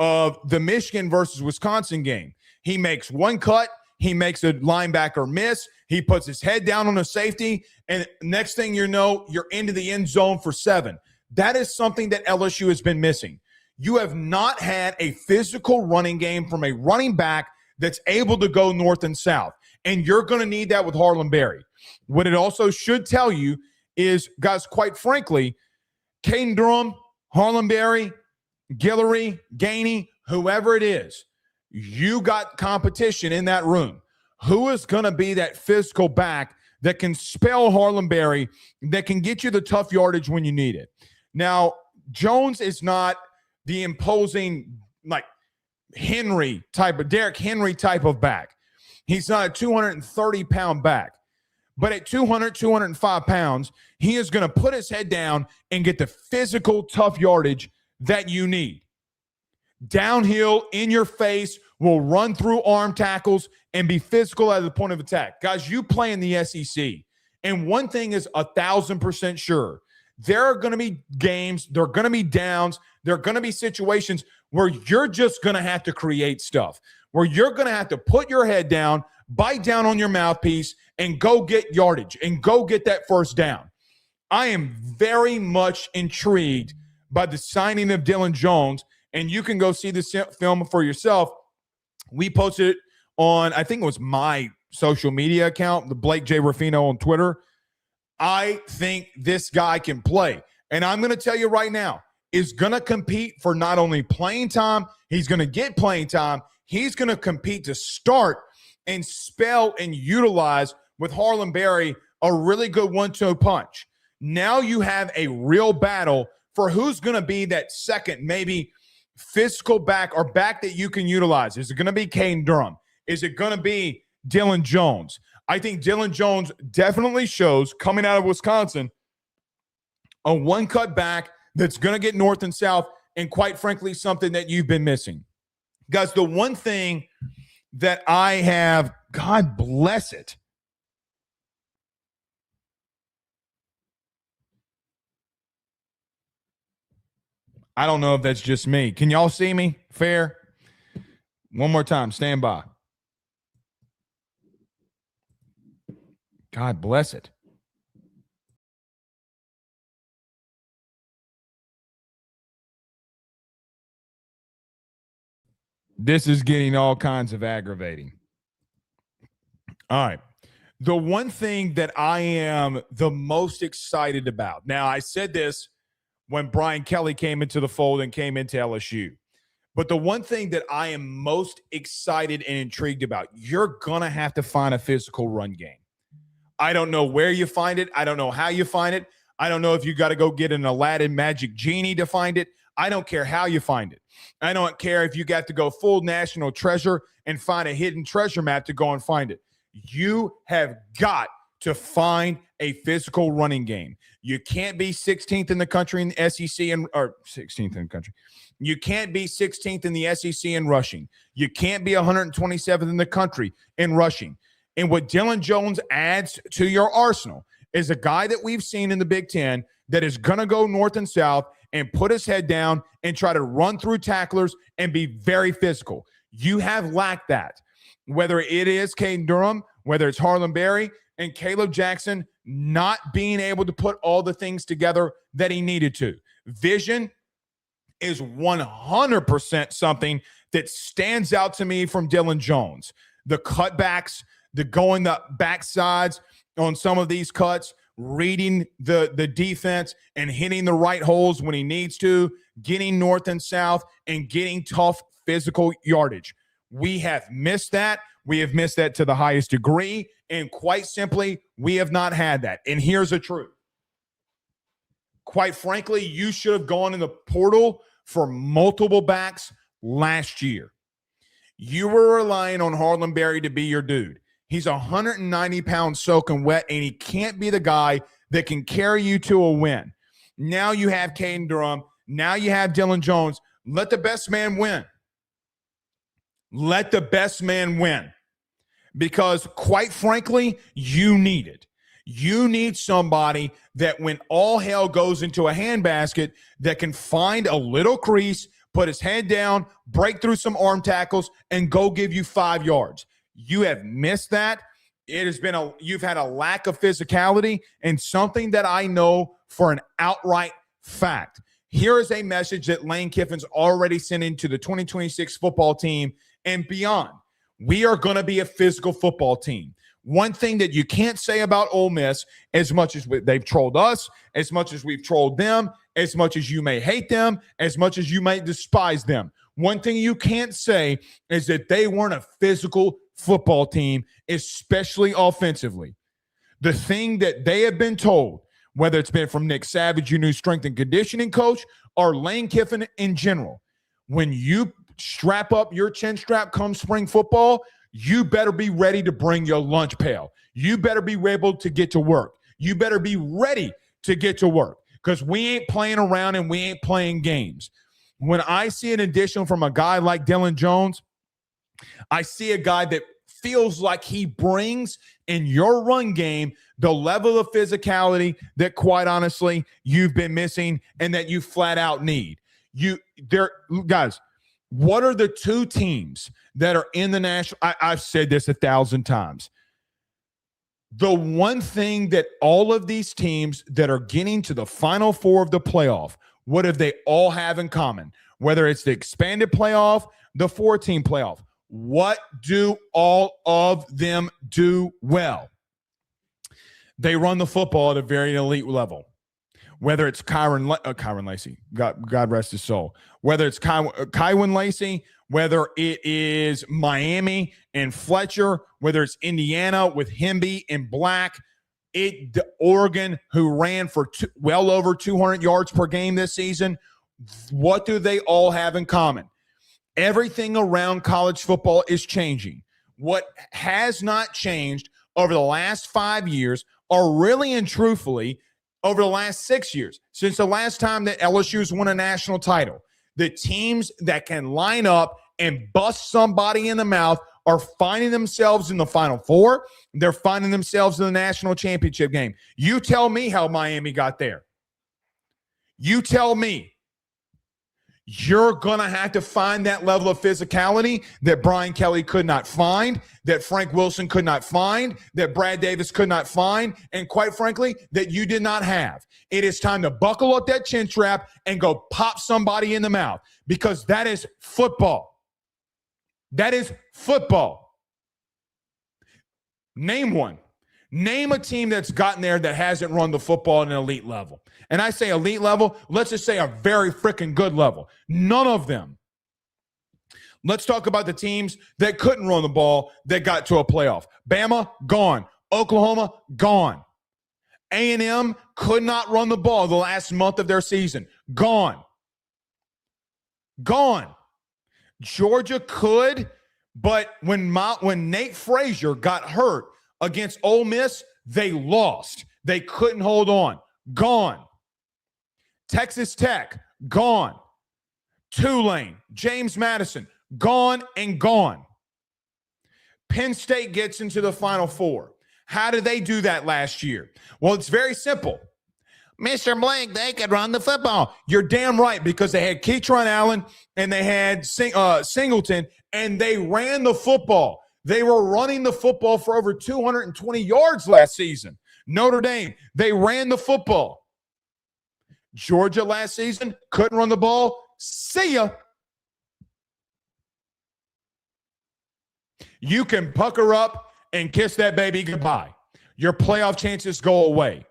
of the Michigan versus Wisconsin game. He makes one cut. He makes a linebacker miss. He puts his head down on a safety, and next thing you know, you're into the end zone for 7. That is something that LSU has been missing. You have not had a physical running game from a running back that's able to go north and south, and you're going to need that with Harlem Berry. What it also should tell you is, guys, quite frankly, Caden Durham, Harlem Berry, Guillory, Gainey, whoever it is, you got competition in that room. Who is going to be that physical back that can spell Harlem Berry, that can get you the tough yardage when you need it? Now, Jones is not the imposing, like, Derrick Henry type of back. He's not a 230-pound back. But at 200, 205 pounds, he is going to put his head down and get the physical, tough yardage that you need. Downhill, in your face, will run through arm tackles and be physical at the point of attack. Guys, you play in the SEC, and one thing is 1,000% sure. There are going to be games, there are going to be downs, there are going to be situations where you're just going to have to create stuff, where you're going to have to put your head down, bite down on your mouthpiece, and go get yardage and go get that first down. I am very much intrigued by the signing of Dilin Jones, and you can go see this film for yourself. We posted it on, I think it was my social media account, the Blake J. Ruffino on Twitter. I think this guy can play. And I'm going to tell you right now, is going to compete for not only playing time, he's going to get playing time, he's going to compete to start and spell and utilize with Harlem Berry a really good 1-2 punch. Now you have a real battle for who's going to be that second, maybe physical back or back that you can utilize. Is it going to be Caden Durham? Is it going to be Dilin Jones? I think Dilin Jones definitely shows, coming out of Wisconsin, a one-cut back that's going to get north and south, and quite frankly, something that you've been missing. Guys, the one thing that I have, God bless it, I don't know if that's just me. Can y'all see me? Fair? One more time. Stand by. God bless it. This is getting all kinds of aggravating. All right. The one thing that I am the most excited about. Now, I said this when Brian Kelly came into the fold and came into LSU. But the one thing that I am most excited and intrigued about, you're going to have to find a physical run game. I don't know where you find it. I don't know how you find it. I don't know if you got to go get an Aladdin magic genie to find it. I don't care how you find it. I don't care if you got to go full national treasure and find a hidden treasure map to go and find it. You have got to find a physical running game. You can't be 16th in the country in the SEC or 16th in the country. You can't be 16th in the SEC in rushing. You can't be 127th in the country in rushing. And what Dilin Jones adds to your arsenal is a guy that we've seen in the Big Ten that is going to go north and south and put his head down and try to run through tacklers and be very physical. You have lacked that. Whether it is Caden Durham, whether it's Harlem Berry, and Caleb Jackson not being able to put all the things together that he needed to. Vision is 100% something that stands out to me from Dilin Jones. The cutbacks, the going the backsides on some of these cuts, reading the defense and hitting the right holes when he needs to, getting north and south, and getting tough physical yardage. We have missed that. We have missed that to the highest degree. And quite simply, we have not had that. And here's the truth. Quite frankly, you should have gone in the portal for multiple backs last year. You were relying on Harlem Berry to be your dude. He's 190 pounds soaking wet, and he can't be the guy that can carry you to a win. Now you have Caden Durham. Now you have Dilin Jones. Let the best man win. Let the best man win. Because quite frankly, you need it. You need somebody that when all hell goes into a handbasket that can find a little crease, put his head down, break through some arm tackles, and go give you 5 yards. You have missed that. It has been you've had a lack of physicality, and something that I know for an outright fact. Here is a message that Lane Kiffin's already sending to the 2026 football team and beyond. We are going to be a physical football team. One thing that you can't say about Ole Miss, as much as they've trolled us, as much as we've trolled them, as much as you may hate them, as much as you may despise them, one thing you can't say is that they weren't a physical football team, especially offensively. The thing that they have been told, whether it's been from Nick Savage, your new strength and conditioning coach, or Lane Kiffin in general, when you strap up your chin strap come spring football, you better be ready to bring your lunch pail. You better be able to get to work. You better be ready to get to work because we ain't playing around and we ain't playing games. When I see an addition from a guy like Dilin Jones, I see a guy that feels like he brings in your run game the level of physicality that, quite honestly, you've been missing and that you flat out need. Guys, What are the two teams that are in the national? I've said this 1,000 times. The one thing that all of these teams that are getting to the Final Four of the playoff, what do they all have in common? Whether it's the expanded playoff, the 4-team playoff, what do all of them do well? They run the football at a very elite level. Whether it's Kyron Lacey, God rest his soul. Whether it's Kyron Lacey, whether it is Miami and Fletcher, whether it's Indiana with Hemby and Black, Oregon, who ran for well over 200 yards per game this season, what do they all have in common? Everything around college football is changing. What has not changed over the last 5 years, or really and truthfully, over the last 6 years, since the last time that LSU's won a national title, the teams that can line up and bust somebody in the mouth are finding themselves in the Final Four. They're finding themselves in the national championship game. You tell me how Miami got there. You tell me. You're going to have to find that level of physicality that Brian Kelly could not find, that Frank Wilson could not find, that Brad Davis could not find, and quite frankly, that you did not have. It is time to buckle up that chin strap and go pop somebody in the mouth, because that is football. That is football. Name one. Name a team that's gotten there that hasn't run the football at an elite level. And I say elite level, let's just say a very freaking good level. None of them. Let's talk about the teams that couldn't run the ball that got to a playoff. Bama, gone. Oklahoma, gone. A&M could not run the ball the last month of their season. Gone. Gone. Georgia could, but when Nate Frazier got hurt against Ole Miss, they lost. They couldn't hold on. Gone. Texas Tech, gone. Tulane, James Madison, gone and gone. Penn State gets into the Final Four. How did they do that last year? Well, it's very simple. Mr. Blank, they could run the football. You're damn right, because they had Keytron Allen and they had Singleton, and they ran the football. They were running the football for over 220 yards last season. Notre Dame, they ran the football. Georgia last season couldn't run the ball. See ya. You can pucker up and kiss that baby goodbye. Your playoff chances go away.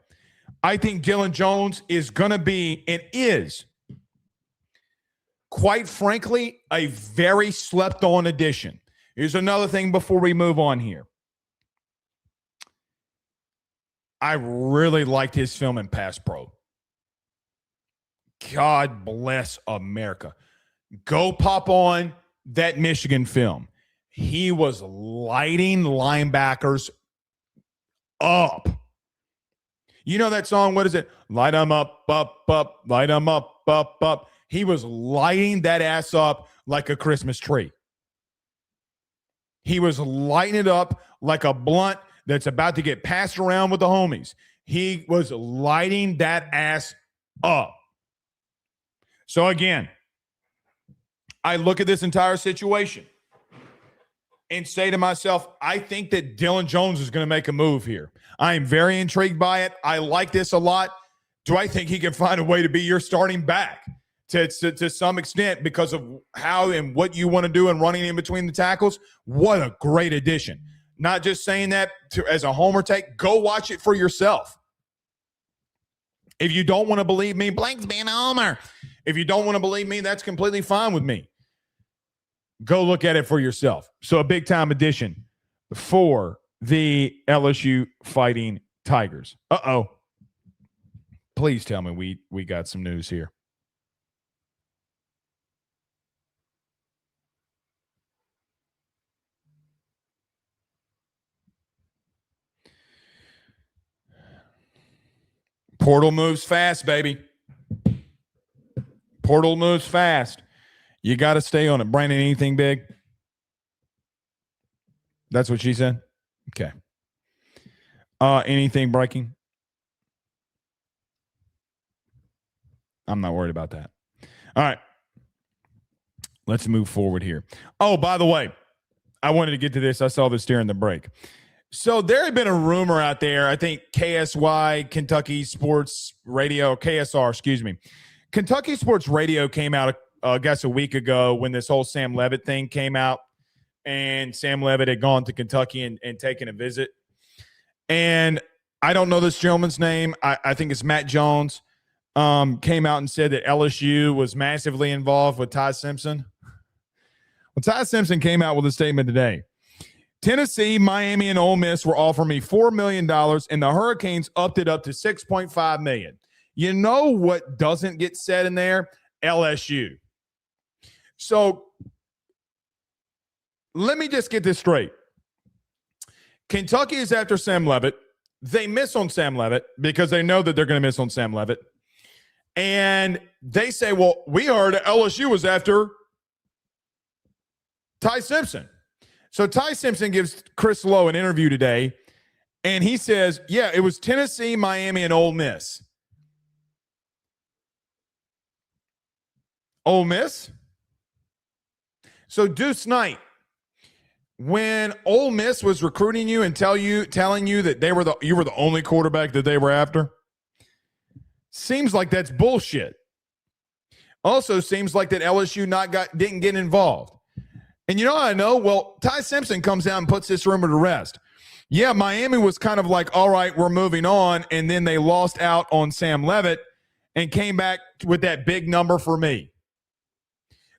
I think Dylan Jones is going to be, and is, quite frankly, a very slept-on addition. Here's another thing before we move on here. I really liked his film in Pass Pro. God bless America. Go pop on that Michigan film. He was lighting linebackers up. You know that song? What is it? Light 'em up, up, up, light 'em up, up, up. He was lighting that ass up like a Christmas tree. He was lighting it up like a blunt that's about to get passed around with the homies. He was lighting that ass up. So again, I look at this entire situation and say to myself, I think that Dylan Jones is going to make a move here. I am very intrigued by it. I like this a lot. Do I think he can find a way to be your starting back to some extent because of how and what you want to do and running in between the tackles? What a great addition. Not just saying that as a homer take. Go watch it for yourself. If you don't want to believe me, Blank's being a homer. If you don't want to believe me, that's completely fine with me. Go look at it for yourself. So a big-time addition for the LSU Fighting Tigers. Uh-oh. Please tell me we got some news here. Portal moves fast, baby. Portal moves fast. You got to stay on it. Brandon, anything big? That's what she said? Okay. Anything breaking? I'm not worried about that. All right. Let's move forward here. Oh, by the way, I wanted to get to this. I saw this during the break. So there had been a rumor out there. I think KSY, Kentucky Sports Radio, KSR, excuse me. Kentucky Sports Radio came out, I guess, a week ago when this whole Sam Levitt thing came out. And Sam Levitt had gone to Kentucky and taken a visit. And I don't know this gentleman's name. I think it's Matt Jones. Came out and said that LSU was massively involved with Ty Simpson. Well, Ty Simpson came out with a statement today. Tennessee, Miami, and Ole Miss were offering me $4 million, and the Hurricanes upped it up to $6.5 million. You know what doesn't get said in there? LSU. So let me just get this straight. Kentucky is after Sam Levitt. They miss on Sam Levitt because they know that they're going to miss on Sam Levitt. And they say, well, we heard LSU was after Ty Simpson. So Ty Simpson gives Chris Lowe an interview today, and he says, yeah, it was Tennessee, Miami, and Ole Miss. Ole Miss? So Deuce Knight, when Ole Miss was recruiting you and telling you that you were the only quarterback that they were after, seems like that's bullshit. Also seems like that LSU didn't get involved. And you know how I know? Well, Ty Simpson comes out and puts this rumor to rest. Yeah, Miami was kind of like, all right, we're moving on, and then they lost out on Sam Levitt and came back with that big number for me.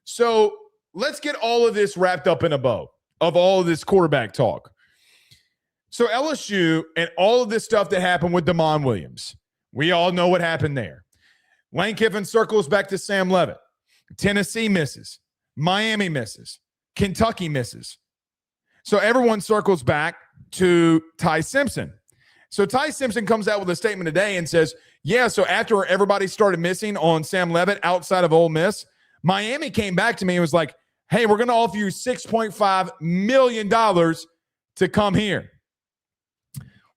So let's get all of this wrapped up in a bow of all of this quarterback talk. So LSU and all of this stuff that happened with Damon Williams, we all know what happened there. Lane Kiffin circles back to Sam Levitt. Tennessee misses. Miami misses. Kentucky misses. So everyone circles back to Ty Simpson. So Ty Simpson comes out with a statement today and says, yeah, so after everybody started missing on Sam Levitt outside of Ole Miss, Miami came back to me and was like, hey, we're going to offer you $6.5 million to come here.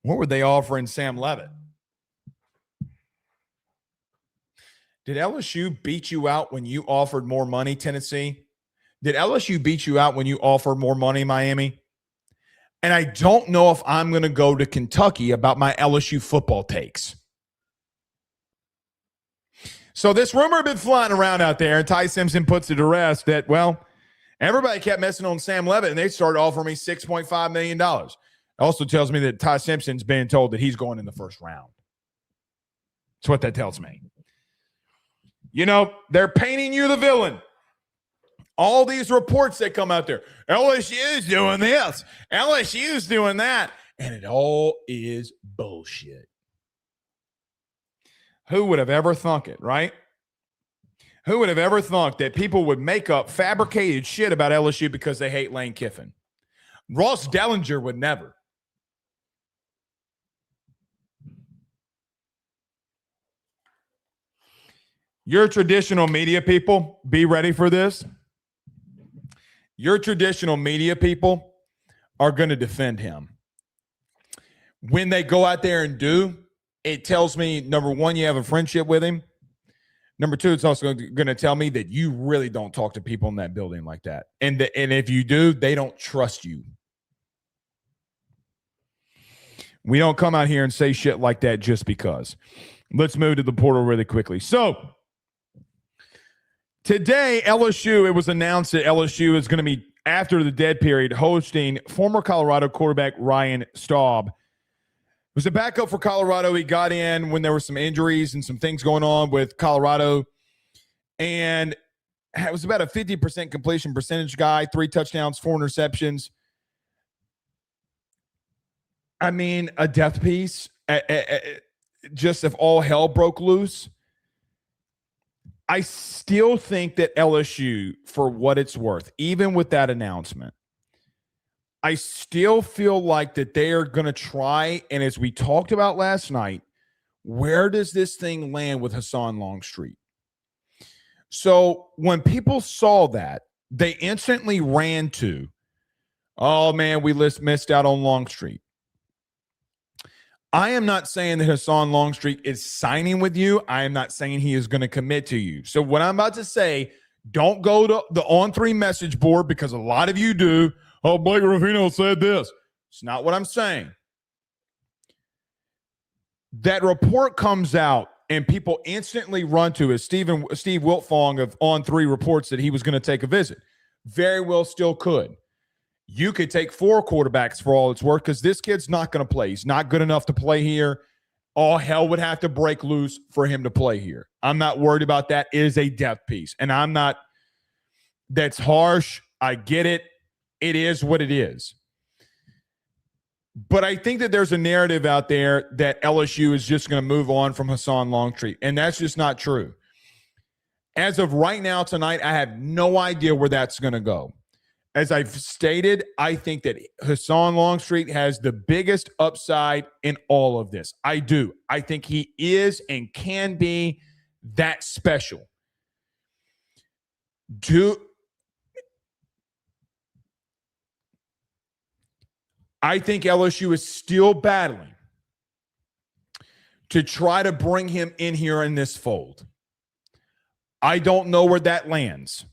What were they offering Sam Levitt? Did LSU beat you out when you offered more money, Tennessee? Did LSU beat you out when you offered more money, Miami? And I don't know if I'm going to go to Kentucky about my LSU football takes. So this rumor had been flying around out there, and Ty Simpson puts it to rest that, well, everybody kept messing on Sam Levitt, and they started offering me $6.5 million. It also tells me that Ty Simpson's being told that he's going in the first round. That's what that tells me. You know, they're painting you the villain. All these reports that come out there, LSU's doing this, LSU's doing that, and it all is bullshit. Who would have ever thunk it, right? Who would have ever thunk that people would make up fabricated shit about LSU because they hate Lane Kiffin? Ross Dellinger would never. Your traditional media people, be ready for this. Your traditional media people are going to defend him. When they go out there and do, it tells me, number one, you have a friendship with him. Number two, it's also going to tell me that you really don't talk to people in that building like that. And if you do, they don't trust you. We don't come out here and say shit like that just because. Let's move to the portal really quickly. So today, LSU, it was announced that LSU is going to be, after the dead period, hosting former Colorado quarterback Ryan Staub. It was a backup for Colorado. He got in when there were some injuries and some things going on with Colorado. And it was about a 50% completion percentage guy, 3 touchdowns, 4 interceptions. I mean, a death piece. Just if all hell broke loose. I still think that LSU, for what it's worth, even with that announcement, I still feel like that they are going to try, and as we talked about last night, where does this thing land with Hassan Longstreet? So when people saw that, they instantly ran to, oh, man, we missed out on Longstreet. I am not saying that Hassan Longstreet is signing with you. I am not saying he is going to commit to you. So what I'm about to say, Don't go to the On3 message board because a lot of you do. Oh, Blake Ruffino said this. It's not what I'm saying. That report comes out and people instantly run to it. Steve Wiltfong of On3 reports that he was going to take a visit. Very well still could. You could take 4 quarterbacks for all it's worth because this kid's not going to play. He's not good enough to play here. All hell would have to break loose for him to play here. I'm not worried about that. It is a depth piece. And I'm not – that's harsh. I get it. It is what it is. But I think that there's a narrative out there that LSU is just going to move on from Hassan Longstreet, and that's just not true. As of right now tonight, I have no idea where that's going to go. As I've stated, I think that Hassan Longstreet has the biggest upside in all of this. I do. I think he is and can be that special. I think LSU is still battling to try to bring him in here in this fold. I don't know where that lands.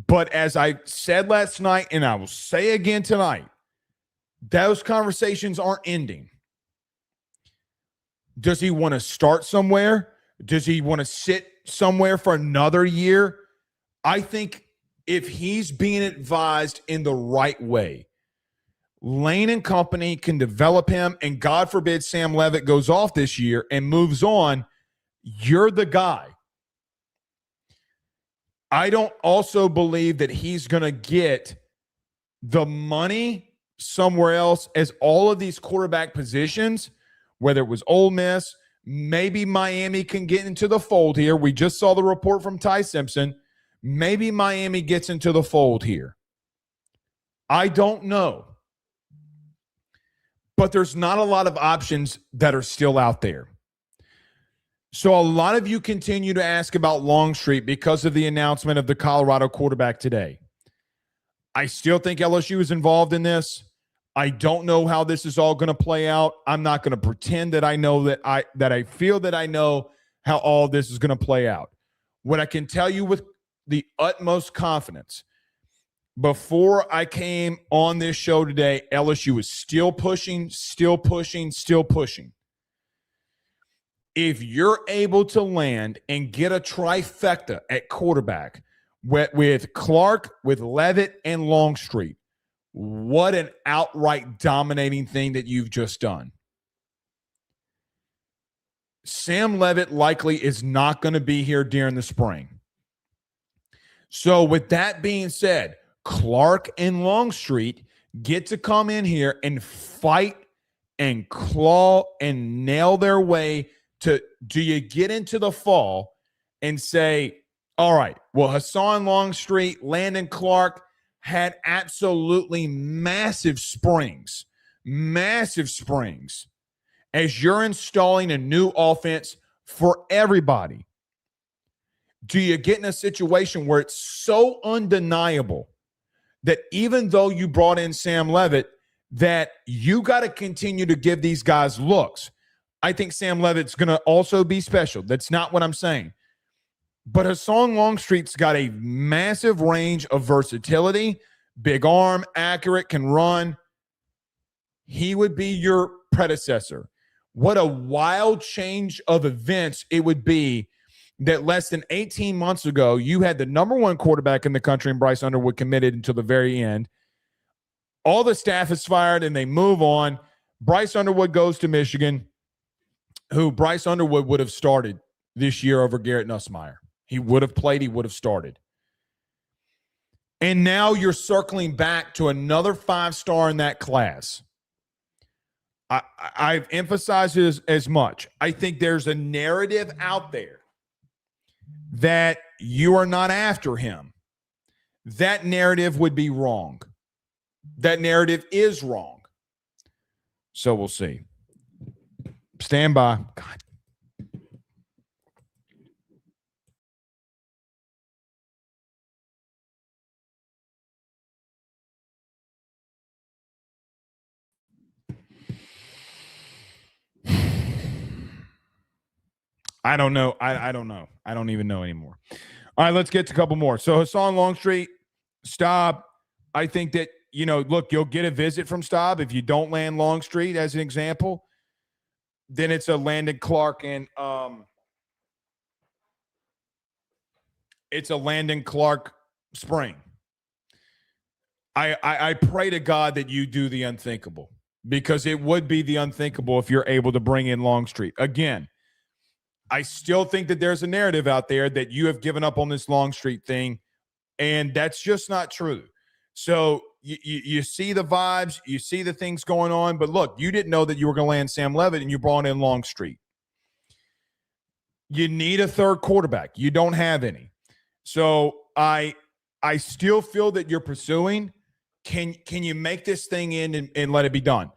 But as I said last night, and I will say again tonight, those conversations aren't ending. Does he want to start somewhere? Does he want to sit somewhere for another year? I think if he's being advised in the right way, Lane and company can develop him, and God forbid Sam Leavitt goes off this year and moves on, you're the guy. I don't also believe that he's going to get the money somewhere else, as all of these quarterback positions, whether it was Ole Miss, maybe Miami can get into the fold here. We just saw the report from Ty Simpson. Maybe Miami gets into the fold here. I don't know. But there's not a lot of options that are still out there. So a lot of you continue to ask about Longstreet because of the announcement of the Colorado quarterback today. I still think LSU is involved in this. I don't know how this is all going to play out. I'm not going to pretend that I know that I feel that I know how all this is going to play out. What I can tell you with the utmost confidence, before I came on this show today, LSU is still pushing, still pushing, still pushing. If you're able to land and get a trifecta at quarterback with Clark, with Leavitt, and Longstreet, what an outright dominating thing that you've just done. Sam Leavitt likely is not going to be here during the spring. So with that being said, Clark and Longstreet get to come in here and fight and claw and nail their way to, do you get into the fall and say, all right, well, Hassan Longstreet, Landon Clark had absolutely massive springs as you're installing a new offense for everybody. Do you get in a situation where it's so undeniable that even though you brought in Sam Leavitt, that you got to continue to give these guys looks? I think Sam Leavitt's going to also be special. That's not what I'm saying. But Hassan Longstreet's got a massive range of versatility, big arm, accurate, can run. He would be your predecessor. What a wild change of events it would be that less than 18 months ago, you had the number one quarterback in the country, and Bryce Underwood, committed until the very end. All the staff is fired, and they move on. Bryce Underwood goes to Michigan, who Bryce Underwood would have started this year over Garrett Nussmeier. He would have played. He would have started. And now you're circling back to another 5-star in that class. I've emphasized it as much. I think there's a narrative out there that you are not after him. That narrative would be wrong. That narrative is wrong. So we'll see. Stand by. God. I don't know. I don't know. I don't even know anymore. All right, let's get to a couple more. So Hassan Longstreet, Staub. I think that, look, you'll get a visit from Staub. If you don't land Longstreet, as an example, then it's a Landon Clark and it's a Landon Clark spring. I pray to God that you do the unthinkable, because it would be the unthinkable if you're able to bring in Longstreet. Again, I still think that there's a narrative out there that you have given up on this Longstreet thing, and that's just not true. So you see the vibes, you see the things going on, but look, you didn't know that you were going to land Sam Levitt, and you brought in Longstreet. You need a third quarterback. You don't have any. So I still feel that you're pursuing. Can you make this thing in and let it be done?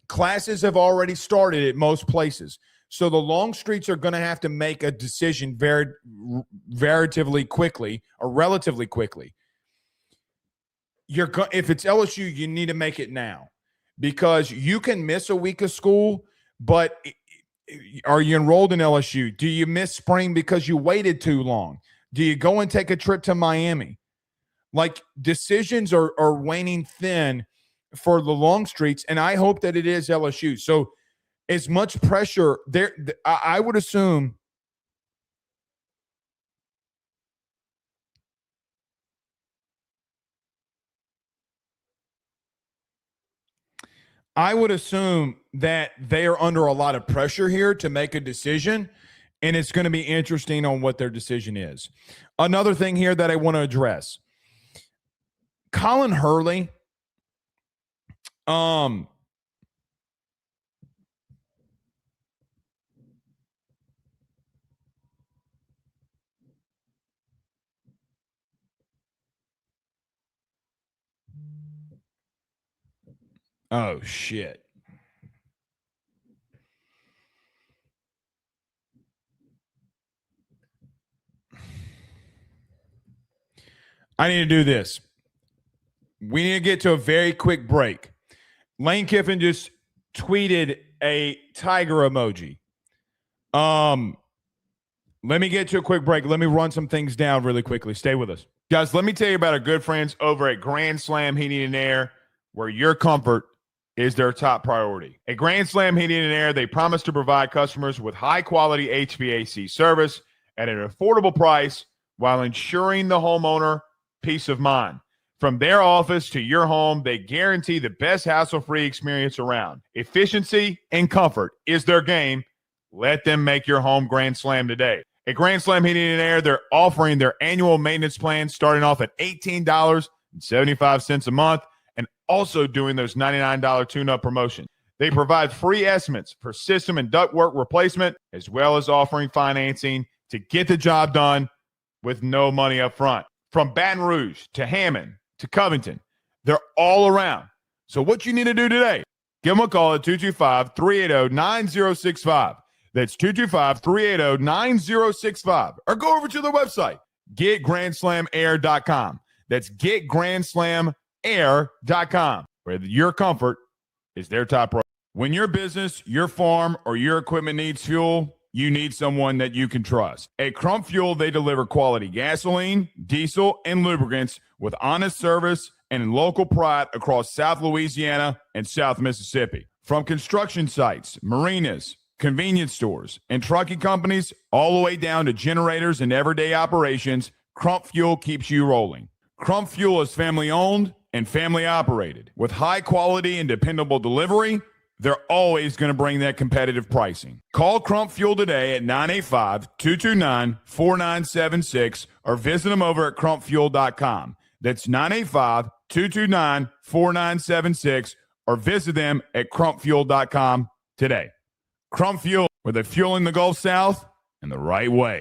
Classes have already started at most places. So the Longstreets are going to have to make a decision relatively quickly. If it's LSU, you need to make it now, because you can miss a week of school, but are you enrolled in LSU? Do you miss spring because you waited too long? Do you go and take a trip to Miami? Like, decisions are waning thin for the Longstreets, and I hope that it is LSU. So as much pressure there, I would assume that they are under a lot of pressure here to make a decision, and it's going to be interesting on what their decision is. Another thing here that I want to address, Colin Hurley, oh shit. I need to do this. We need to get to a very quick break. Lane Kiffin just tweeted a tiger emoji. Let me get to a quick break. Let me run some things down really quickly. Stay with us. Guys, let me tell you about our good friends over at Grand Slam Heating and Air, where your comfort is their top priority. At Grand Slam Heating and Air, they promise to provide customers with high-quality HVAC service at an affordable price while ensuring the homeowner peace of mind. From their office to your home, they guarantee the best hassle-free experience around. Efficiency and comfort is their game. Let them make your home Grand Slam today. At Grand Slam Heating and Air, they're offering their annual maintenance plan starting off at $18.75 a month, and also doing those $99 tune-up promotions. They provide free estimates for system and ductwork replacement, as well as offering financing to get the job done with no money up front. From Baton Rouge to Hammond to Covington, they're all around. So what you need to do today, give them a call at 225-380-9065. That's 225-380-9065. Or go over to the website, getgrandslamair.com. That's getgrandslamair.com, where your comfort is their top priority. When your business, your farm, or your equipment needs fuel, you need someone that you can trust. At Crump Fuel, they deliver quality gasoline, diesel, and lubricants with honest service and local pride across South Louisiana and South Mississippi. From construction sites, marinas, convenience stores, and trucking companies, all the way down to generators and everyday operations, Crump Fuel keeps you rolling. Crump Fuel is family-owned and family-operated. With high quality and dependable delivery, they're always going to bring that competitive pricing. Call Crump Fuel today at 985-229-4976 or visit them over at crumpfuel.com. That's 985-229-4976 or visit them at crumpfuel.com today. Crump Fuel, where they're fueling the Gulf South in the right way.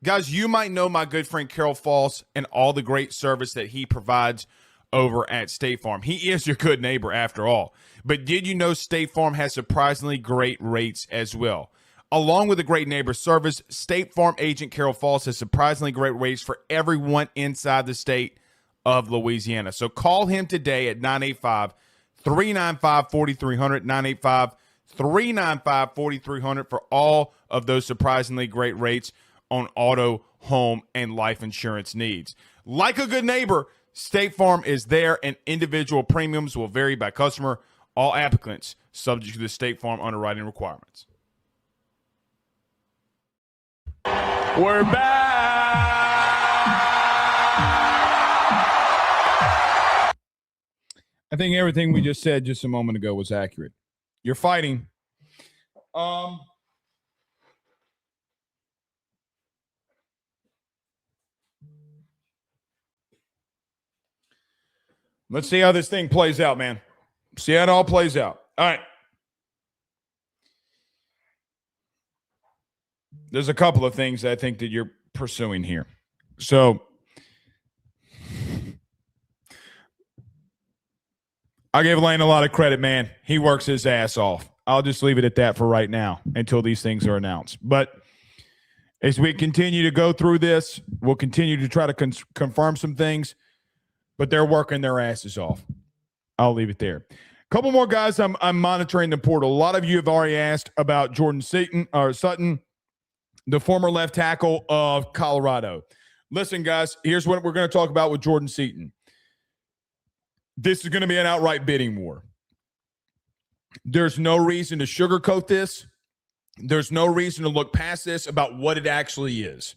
Guys, you might know my good friend Carol Foss and all the great service that he provides over at State Farm. He is your good neighbor after all. But did you know State Farm has surprisingly great rates as well? Along with the great neighbor service, State Farm agent Carol Foss has surprisingly great rates for everyone inside the state of Louisiana. So call him today at 985-395-4300, 985-395-4300 for all of those surprisingly great rates on auto home, and life insurance needs. Like a good neighbor, State Farm is there, and individual premiums will vary by customer. All applicants subject to the State Farm underwriting requirements. We're back. I think everything we just said just a moment ago was accurate. You're fighting. Let's see how this thing plays out, man. See how it all plays out. All right. There's a couple of things I think that you're pursuing here. So I give Lane a lot of credit, man. He works his ass off. I'll just leave it at that for right now until these things are announced. But as we continue to go through this, we'll continue to try to confirm some things, but they're working their asses off. I'll leave it there. A couple more guys I'm monitoring the portal. A lot of you have already asked about Jordan Sutton, the former left tackle of Colorado. Listen, guys, here's what we're going to talk about with Jordan Seaton. This is going to be an outright bidding war. There's no reason to sugarcoat this. There's no reason to look past this about what it actually is.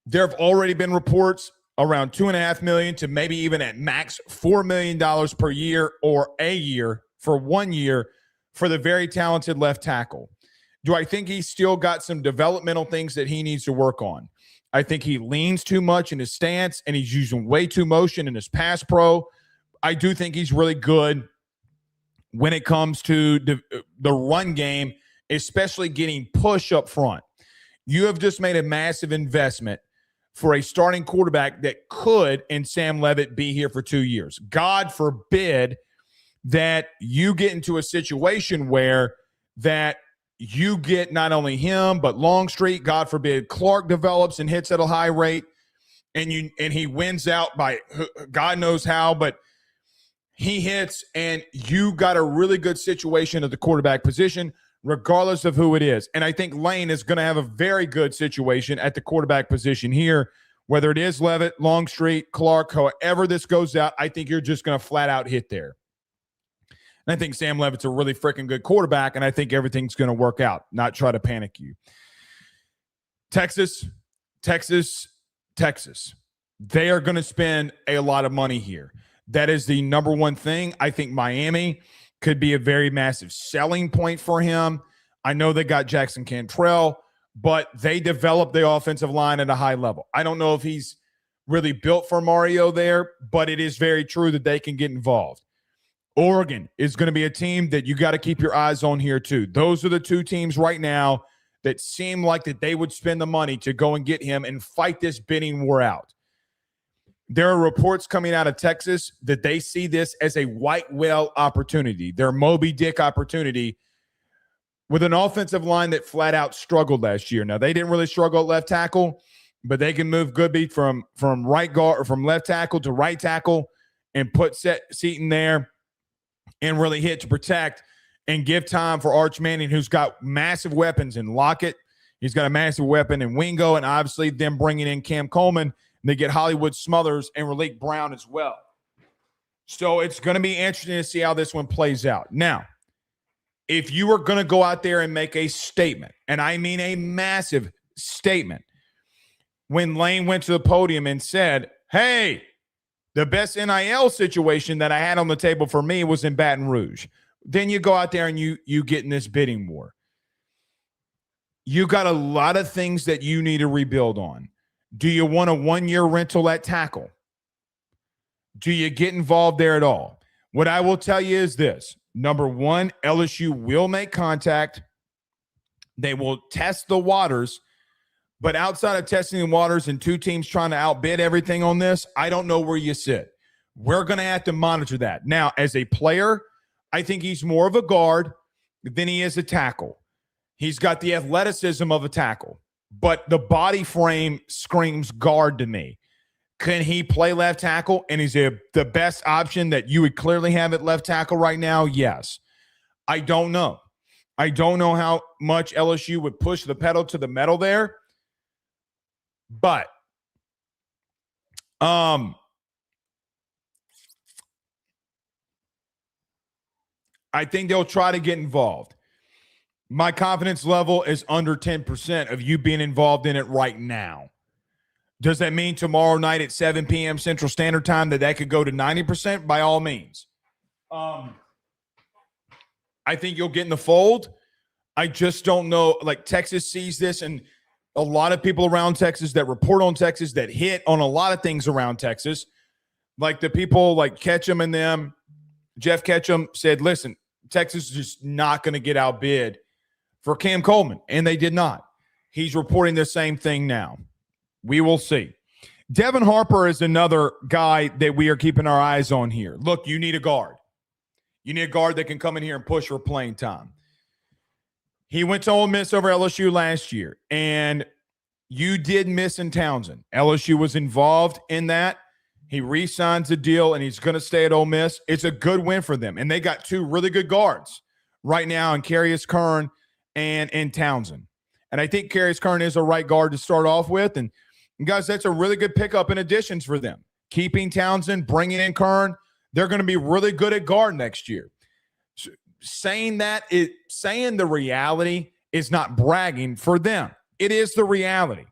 There have already been reports around $2.5 million to maybe even at max $4 million per year or a year for 1 year for the very talented left tackle. Do I think he's still got some developmental things that he needs to work on? I think he leans too much in his stance and he's using way too motion in his pass pro. I do think he's really good when it comes to the run game, especially getting push up front. You have just made a massive investment for a starting quarterback that could, in Sam Leavitt, be here for 2 years. God forbid that you get into a situation where that you get not only him, but Longstreet, God forbid, Clark develops and hits at a high rate, and he wins out by God knows how, but he hits, and you got a really good situation at the quarterback position, regardless of who it is. And I think Lane is going to have a very good situation at the quarterback position here, whether it is Leavitt, Longstreet, Clark, however this goes out, I think you're just going to flat out hit there. And I think Sam Leavitt's a really freaking good quarterback, and I think everything's going to work out, not try to panic you. Texas. They are going to spend a lot of money here. That is the number one thing. I think Miami could be a very massive selling point for him. I know they got Jackson Cantrell, but they developed the offensive line at a high level. I don't know if he's really built for Mario there, but it is very true that they can get involved. Oregon is going to be a team that you got to keep your eyes on here too. Those are the two teams right now that seem like that they would spend the money to go and get him and fight this bidding war out. There are reports coming out of Texas that they see this as a white whale opportunity, their Moby Dick opportunity, with an offensive line that flat out struggled last year. Now, they didn't really struggle at left tackle, but they can move Goodby from right guard or from left tackle to right tackle and put Seaton there and really hit to protect and give time for Arch Manning, who's got massive weapons in Lockett. He's got a massive weapon in Wingo, and obviously them bringing in Cam Coleman. They get Hollywood Smothers and Raleek Brown as well. So it's going to be interesting to see how this one plays out. Now, if you were going to go out there and make a statement, and I mean a massive statement, when Lane went to the podium and said, hey, the best NIL situation that I had on the table for me was in Baton Rouge. Then you go out there and you get in this bidding war. You got a lot of things that you need to rebuild on. Do you want a 1-year rental at tackle? Do you get involved there at all? What I will tell you is this. Number one, LSU will make contact. They will test the waters. But outside of testing the waters and two teams trying to outbid everything on this, I don't know where you sit. We're going to have to monitor that. Now, as a player, I think he's more of a guard than he is a tackle. He's got the athleticism of a tackle. But the body frame screams guard to me. Can he play left tackle? And is he the best option that you would clearly have at left tackle right now? Yes. I don't know. I don't know how much LSU would push the pedal to the metal there. But I think they'll try to get involved. My confidence level is under 10% of you being involved in it right now. Does that mean tomorrow night at 7 p.m. Central Standard Time that could go to 90%? By all means. I think you'll get in the fold. I just don't know. Like, Texas sees this, and a lot of people around Texas that report on Texas, that hit on a lot of things around Texas, like the people like Ketchum and them, Jeff Ketchum said, listen, Texas is just not going to get outbid for Cam Coleman, and they did not. He's reporting the same thing now. We will see. Devin Harper is another guy that we are keeping our eyes on here. Look, you need a guard. You need a guard that can come in here and push for playing time. He went to Ole Miss over LSU last year, and you did miss in Townsend. LSU was involved in that. He re-signs a deal, and he's going to stay at Ole Miss. It's a good win for them, and they got two really good guards right now in Carius Kern and in Townsend. And I think Carius Kern is a right guard to start off with, and guys, that's a really good pickup in additions for them. Keeping Townsend, bringing in Kern, they're going to be really good at guard next year. So saying the reality is not bragging for them. It is the reality.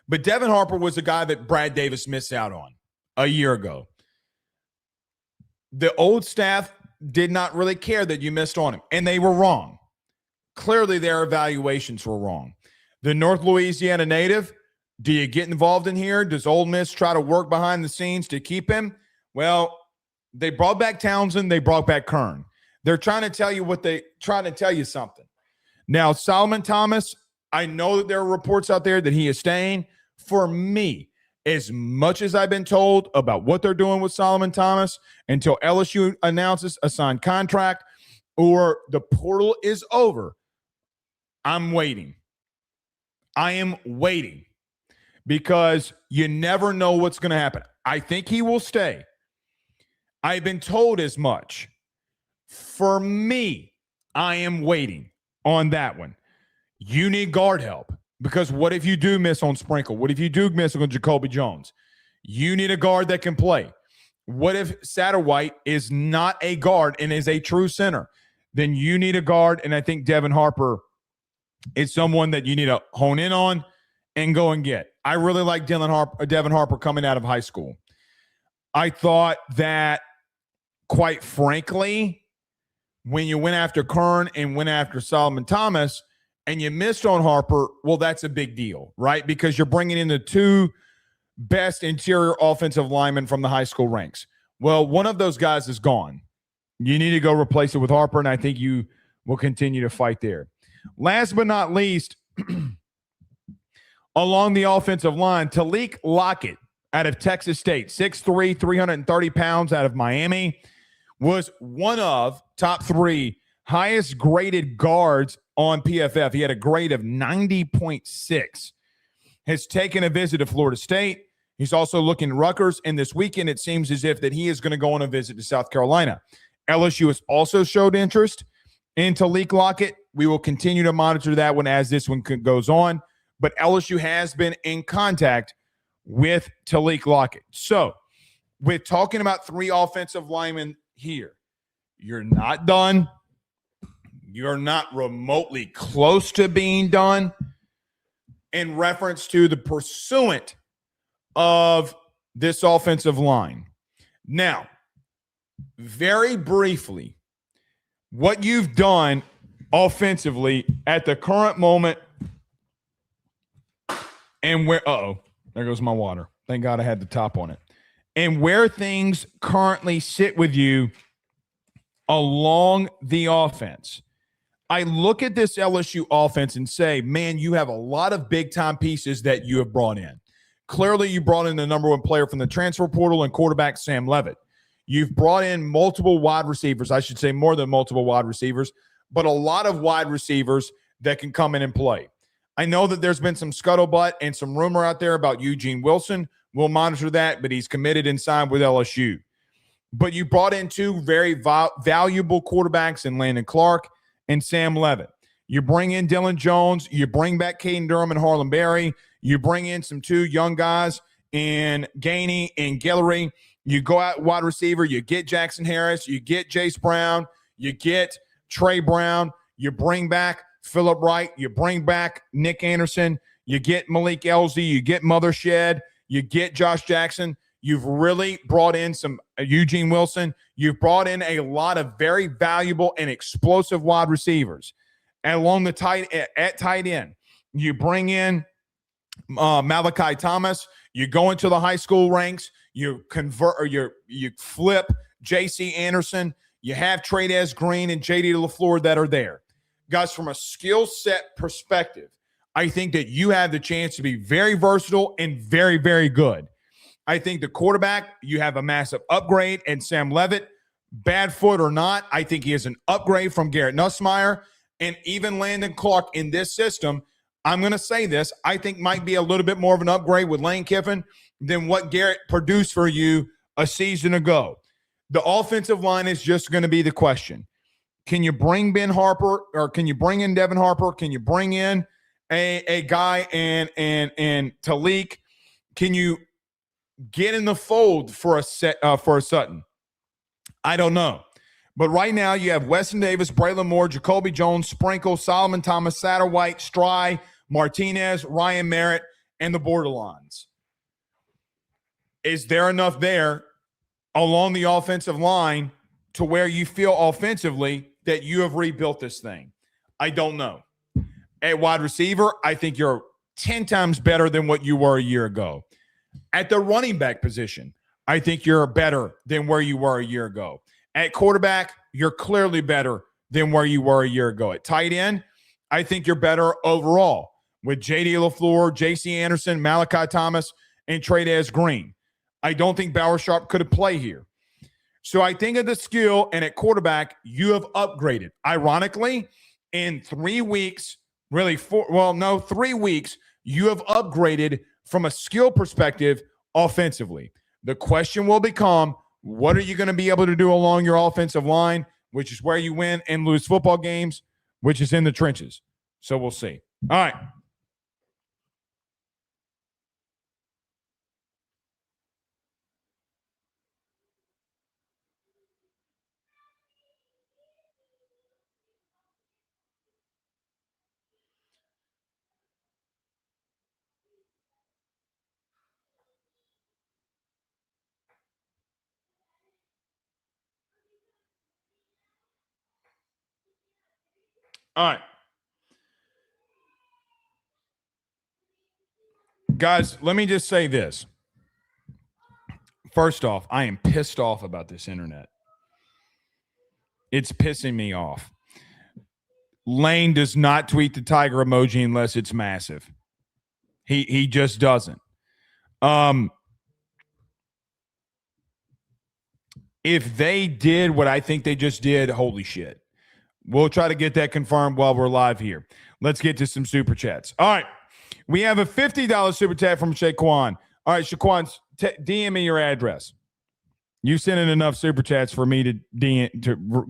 But Devin Harper was a guy that Brad Davis missed out on a year ago. The old staff did not really care that you missed on him, and they were wrong. Clearly, their evaluations were wrong. The North Louisiana native, do you get involved in here? Does Ole Miss try to work behind the scenes to keep him? Well, they brought back Townsend. They brought back Kern. They're trying to tell you something. Now, Solomon Thomas, I know that there are reports out there that he is staying. For me, as much as I've been told about what they're doing with Solomon Thomas, until LSU announces a signed contract or the portal is over, I'm waiting. I am waiting because you never know what's going to happen. I think he will stay. I've been told as much. For me, I am waiting on that one. You need guard help because what if you do miss on Sprinkle? What if you do miss on Jacoby Jones? You need a guard that can play. What if Satterwhite is not a guard and is a true center? Then you need a guard, and I think Devin Harper is someone that you need to hone in on and go and get. I really like Devin Harper coming out of high school. I thought that, quite frankly, when you went after Kern and went after Solomon Thomas and you missed on Harper, well, that's a big deal, right? Because you're bringing in the two best interior offensive linemen from the high school ranks. Well, one of those guys is gone. You need to go replace it with Harper, and I think you will continue to fight there. Last but not least, along the offensive line, Talik Lockett out of Texas State, 6'3", 330 pounds out of Miami, was one of top three highest graded guards on PFF. He had a grade of 90.6. Has taken a visit to Florida State. He's also looking at Rutgers, and this weekend it seems as if that he is going to go on a visit to South Carolina. LSU has also showed interest in Talik Lockett. We will continue to monitor that one as this one goes on, but LSU has been in contact with Talik Lockett. So, we're talking about three offensive linemen here. You're not done. You're not remotely close to being done in reference to the pursuant of this offensive line. Now, very briefly, what you've done offensively at the current moment and where, there goes my water. Thank God I had the top on it. And where things currently sit with you along the offense. I look at this LSU offense and say, man, you have a lot of big-time pieces that you have brought in. Clearly, you brought in the number one player from the transfer portal and quarterback Sam Leavitt. You've brought in multiple wide receivers. I should say more than multiple wide receivers, but a lot of wide receivers that can come in and play. I know that there's been some scuttlebutt and some rumor out there about Eugene Wilson. We'll monitor that, but he's committed and signed with LSU. But you brought in two very valuable quarterbacks in Landon Clark and Sam Leavitt. You bring in Dylan Jones. You bring back Caden Durham and Harlan Berry. You bring in some 2 young guys in Gainey and Guillory. You go out wide receiver. You get Jackson Harris. You get Jace Brown. You get Trey Brown. You bring back Phillip Wright. You bring back Nick Anderson. You get Malik Elzy. You get Mothershed. You get Josh Jackson. You've really brought in some Eugene Wilson. You've brought in a lot of very valuable and explosive wide receivers. And along the tight end, you bring in Malachi Thomas. You go into the high school ranks. You convert or you flip J.C. Anderson. You have Tradez Green and J.D. LaFleur that are there. Guys, from a skill set perspective, I think that you have the chance to be very versatile and very, very good. I think the quarterback, you have a massive upgrade, and Sam Levitt, bad foot or not, I think he is an upgrade from Garrett Nussmeier, and even Landon Clark in this system. I'm going to say this, I think might be a little bit more of an upgrade with Lane Kiffin than what Garrett produced for you a season ago. The offensive line is just going to be the question. Can you bring Ben Harper, or can you bring in Devin Harper? Can you bring in a guy and Talik? Can you get in the fold for a Sutton? I don't know. But right now you have Weston Davis, Braylon Moore, Jacoby Jones, Sprinkle, Solomon Thomas, Satterwhite, Stry, Martinez, Ryan Merritt, and the Borderlines. Is there enough there along the offensive line to where you feel offensively that you have rebuilt this thing? I don't know. At wide receiver, I think you're 10 times better than what you were a year ago. At the running back position, I think you're better than where you were a year ago. At quarterback, you're clearly better than where you were a year ago. At tight end, I think you're better overall with J.D. LaFleur, J.C. Anderson, Malachi Thomas, and Tradez Green. I don't think Bauer Sharp could have played here. So I think of the skill, and at quarterback, you have upgraded. Ironically, in 3 weeks, 3 weeks, you have upgraded from a skill perspective offensively. The question will become, what are you going to be able to do along your offensive line, which is where you win and lose football games, which is in the trenches. So we'll see. All right. All right. Guys, let me just say this. First off, I am pissed off about this internet. It's pissing me off. Lane does not tweet the tiger emoji unless it's massive. He just doesn't. If they did what I think they just did, holy shit. We'll try to get that confirmed while we're live here. Let's get to some super chats. All right. We have a $50 super chat from Shaquan. All right, Shaquan, DM me your address. You sent in enough super chats for me to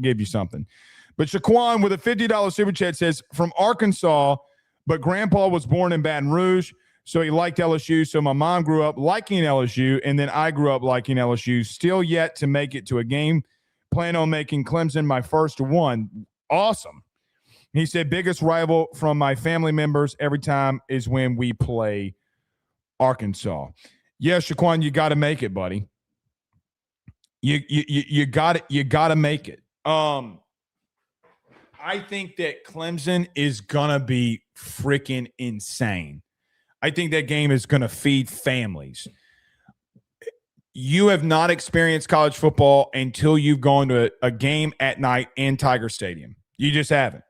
give you something. But Shaquan with a $50 super chat says, from Arkansas, but Grandpa was born in Baton Rouge, so he liked LSU. So my mom grew up liking LSU, and then I grew up liking LSU. Still yet to make it to a game. Plan on making Clemson my first one. Awesome. He said, biggest rival from my family members every time is when we play Arkansas. Yeah, Shaquan, you got to make it, buddy. You got it. You got to make it. I think that Clemson is gonna be freaking insane. I think that game is gonna feed families. You have not experienced college football until you've gone to a game at night in Tiger Stadium. You just haven't.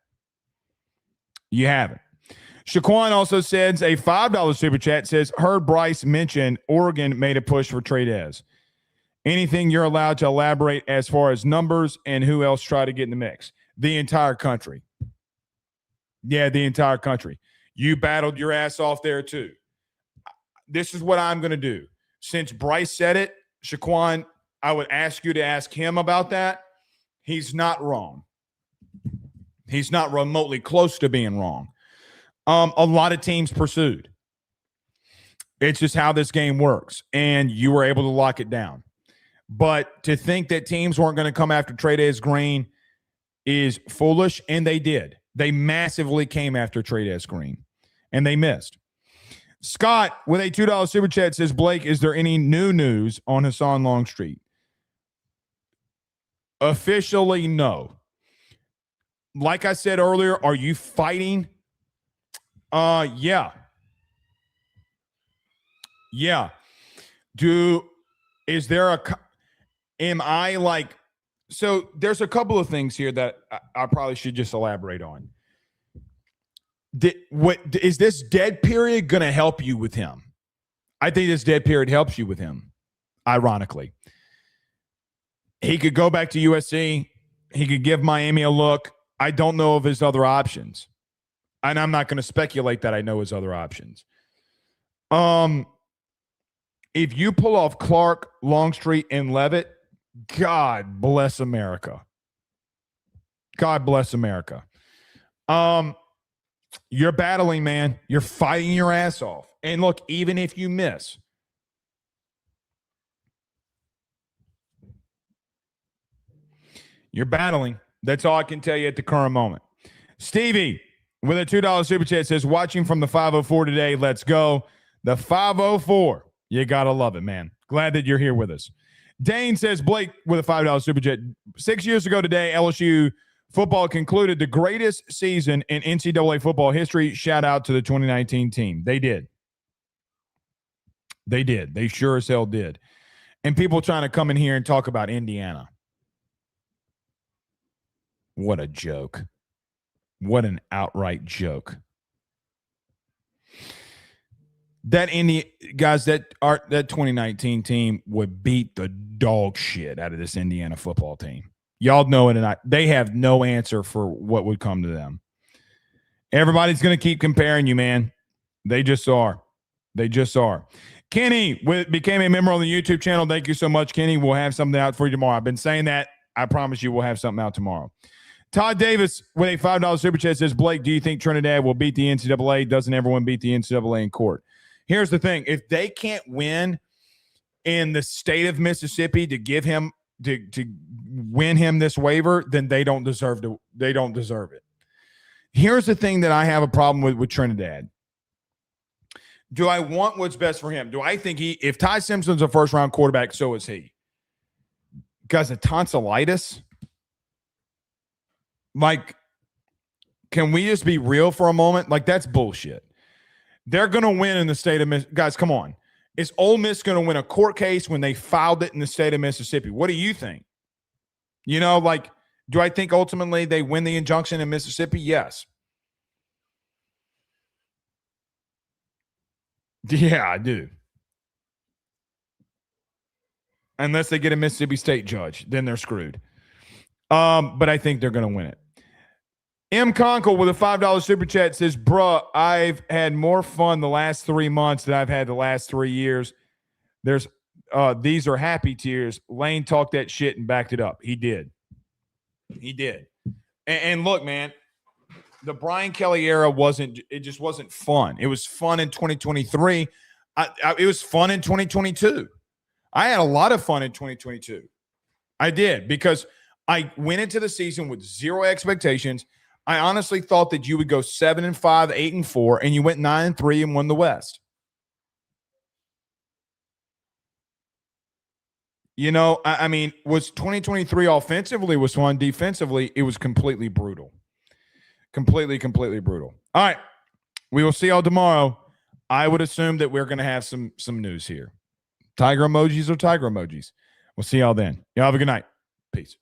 You haven't. Shaquan also says a $5 super chat says, heard Bryce mention Oregon made a push for Tradez. Anything you're allowed to elaborate as far as numbers and who else tried to get in the mix? The entire country. Yeah, the entire country. You battled your ass off there too. This is what I'm going to do. Since Bryce said it, Shaquan, I would ask you to ask him about that. He's not wrong. He's not remotely close to being wrong. A lot of teams pursued. It's just how this game works, and you were able to lock it down. But to think that teams weren't going to come after Trey'Dez Green is foolish, and they did. They massively came after Trey'Dez Green, and they missed. Scott, with a $2 super chat, says, Blake, is there any new news on Hassan Longstreet? Officially, no. Like I said earlier, are you fighting? Yeah. Yeah. Am I like, so there's a couple of things here that I probably should just elaborate on. Is this dead period going to help you with him? I think this dead period helps you with him, ironically. He could go back to USC. He could give Miami a look. I don't know of his other options. And I'm not going to speculate that I know his other options. If you pull off Clark, Longstreet, and Levitt, God bless America. God bless America. You're battling, man. You're fighting your ass off. And look, even if you miss, you're battling. That's all I can tell you at the current moment. Stevie, with a $2 super chat, says, watching from the 504 today. Let's go. The 504. You got to love it, man. Glad that you're here with us. Dane says, Blake, with a $5 super chat, 6 years ago today, LSU football concluded the greatest season in NCAA football history. Shout out to the 2019 team. They did. They did. They sure as hell did. And people trying to come in here and talk about Indiana. What a joke. What an outright joke. That 2019 team would beat the dog shit out of this Indiana football team. Y'all know it, and they have no answer for what would come to them. Everybody's going to keep comparing you, man. They just are. They just are. Kenny became a member on the YouTube channel. Thank you so much, Kenny. We'll have something out for you tomorrow. I've been saying that. I promise you we'll have something out tomorrow. Todd Davis with a $5 super chat says, Blake, do you think Trinidad will beat the NCAA? Doesn't everyone beat the NCAA in court? Here's the thing. If they can't win in the state of Mississippi to give him to win him this waiver, then they don't deserve it. Here's the thing that I have a problem with Trinidad. Do I want what's best for him? Do I think if Ty Simpson's a first round quarterback, so is he. Guys, a tonsillitis? Like, can we just be real for a moment? Like, that's bullshit. They're going to win in the state of Mississippi. Guys, come on. Is Ole Miss going to win a court case when they filed it in the state of Mississippi? What do you think? You know, like, do I think ultimately they win the injunction in Mississippi? Yes. Yeah, I do. Unless they get a Mississippi State judge, then they're screwed. But I think they're going to win it. M. Conkle with a $5 super chat says, bruh, I've had more fun the last 3 months than I've had the last 3 years. These are happy tears. Lane talked that shit and backed it up. He did. He did. And look, man, the Brian Kelly era just wasn't fun. It was fun in 2023. It was fun in 2022. I had a lot of fun in 2022. I did, because I went into the season with zero expectations. I honestly thought that you would go 7-5, 8-4, and you went 9-3 and won the West. You know, I mean, was 2023 offensively was fun. Defensively, it was completely brutal. Completely brutal. All right. We will see y'all tomorrow. I would assume that we're going to have some news here. Tiger emojis or tiger emojis. We'll see y'all then. Y'all have a good night. Peace.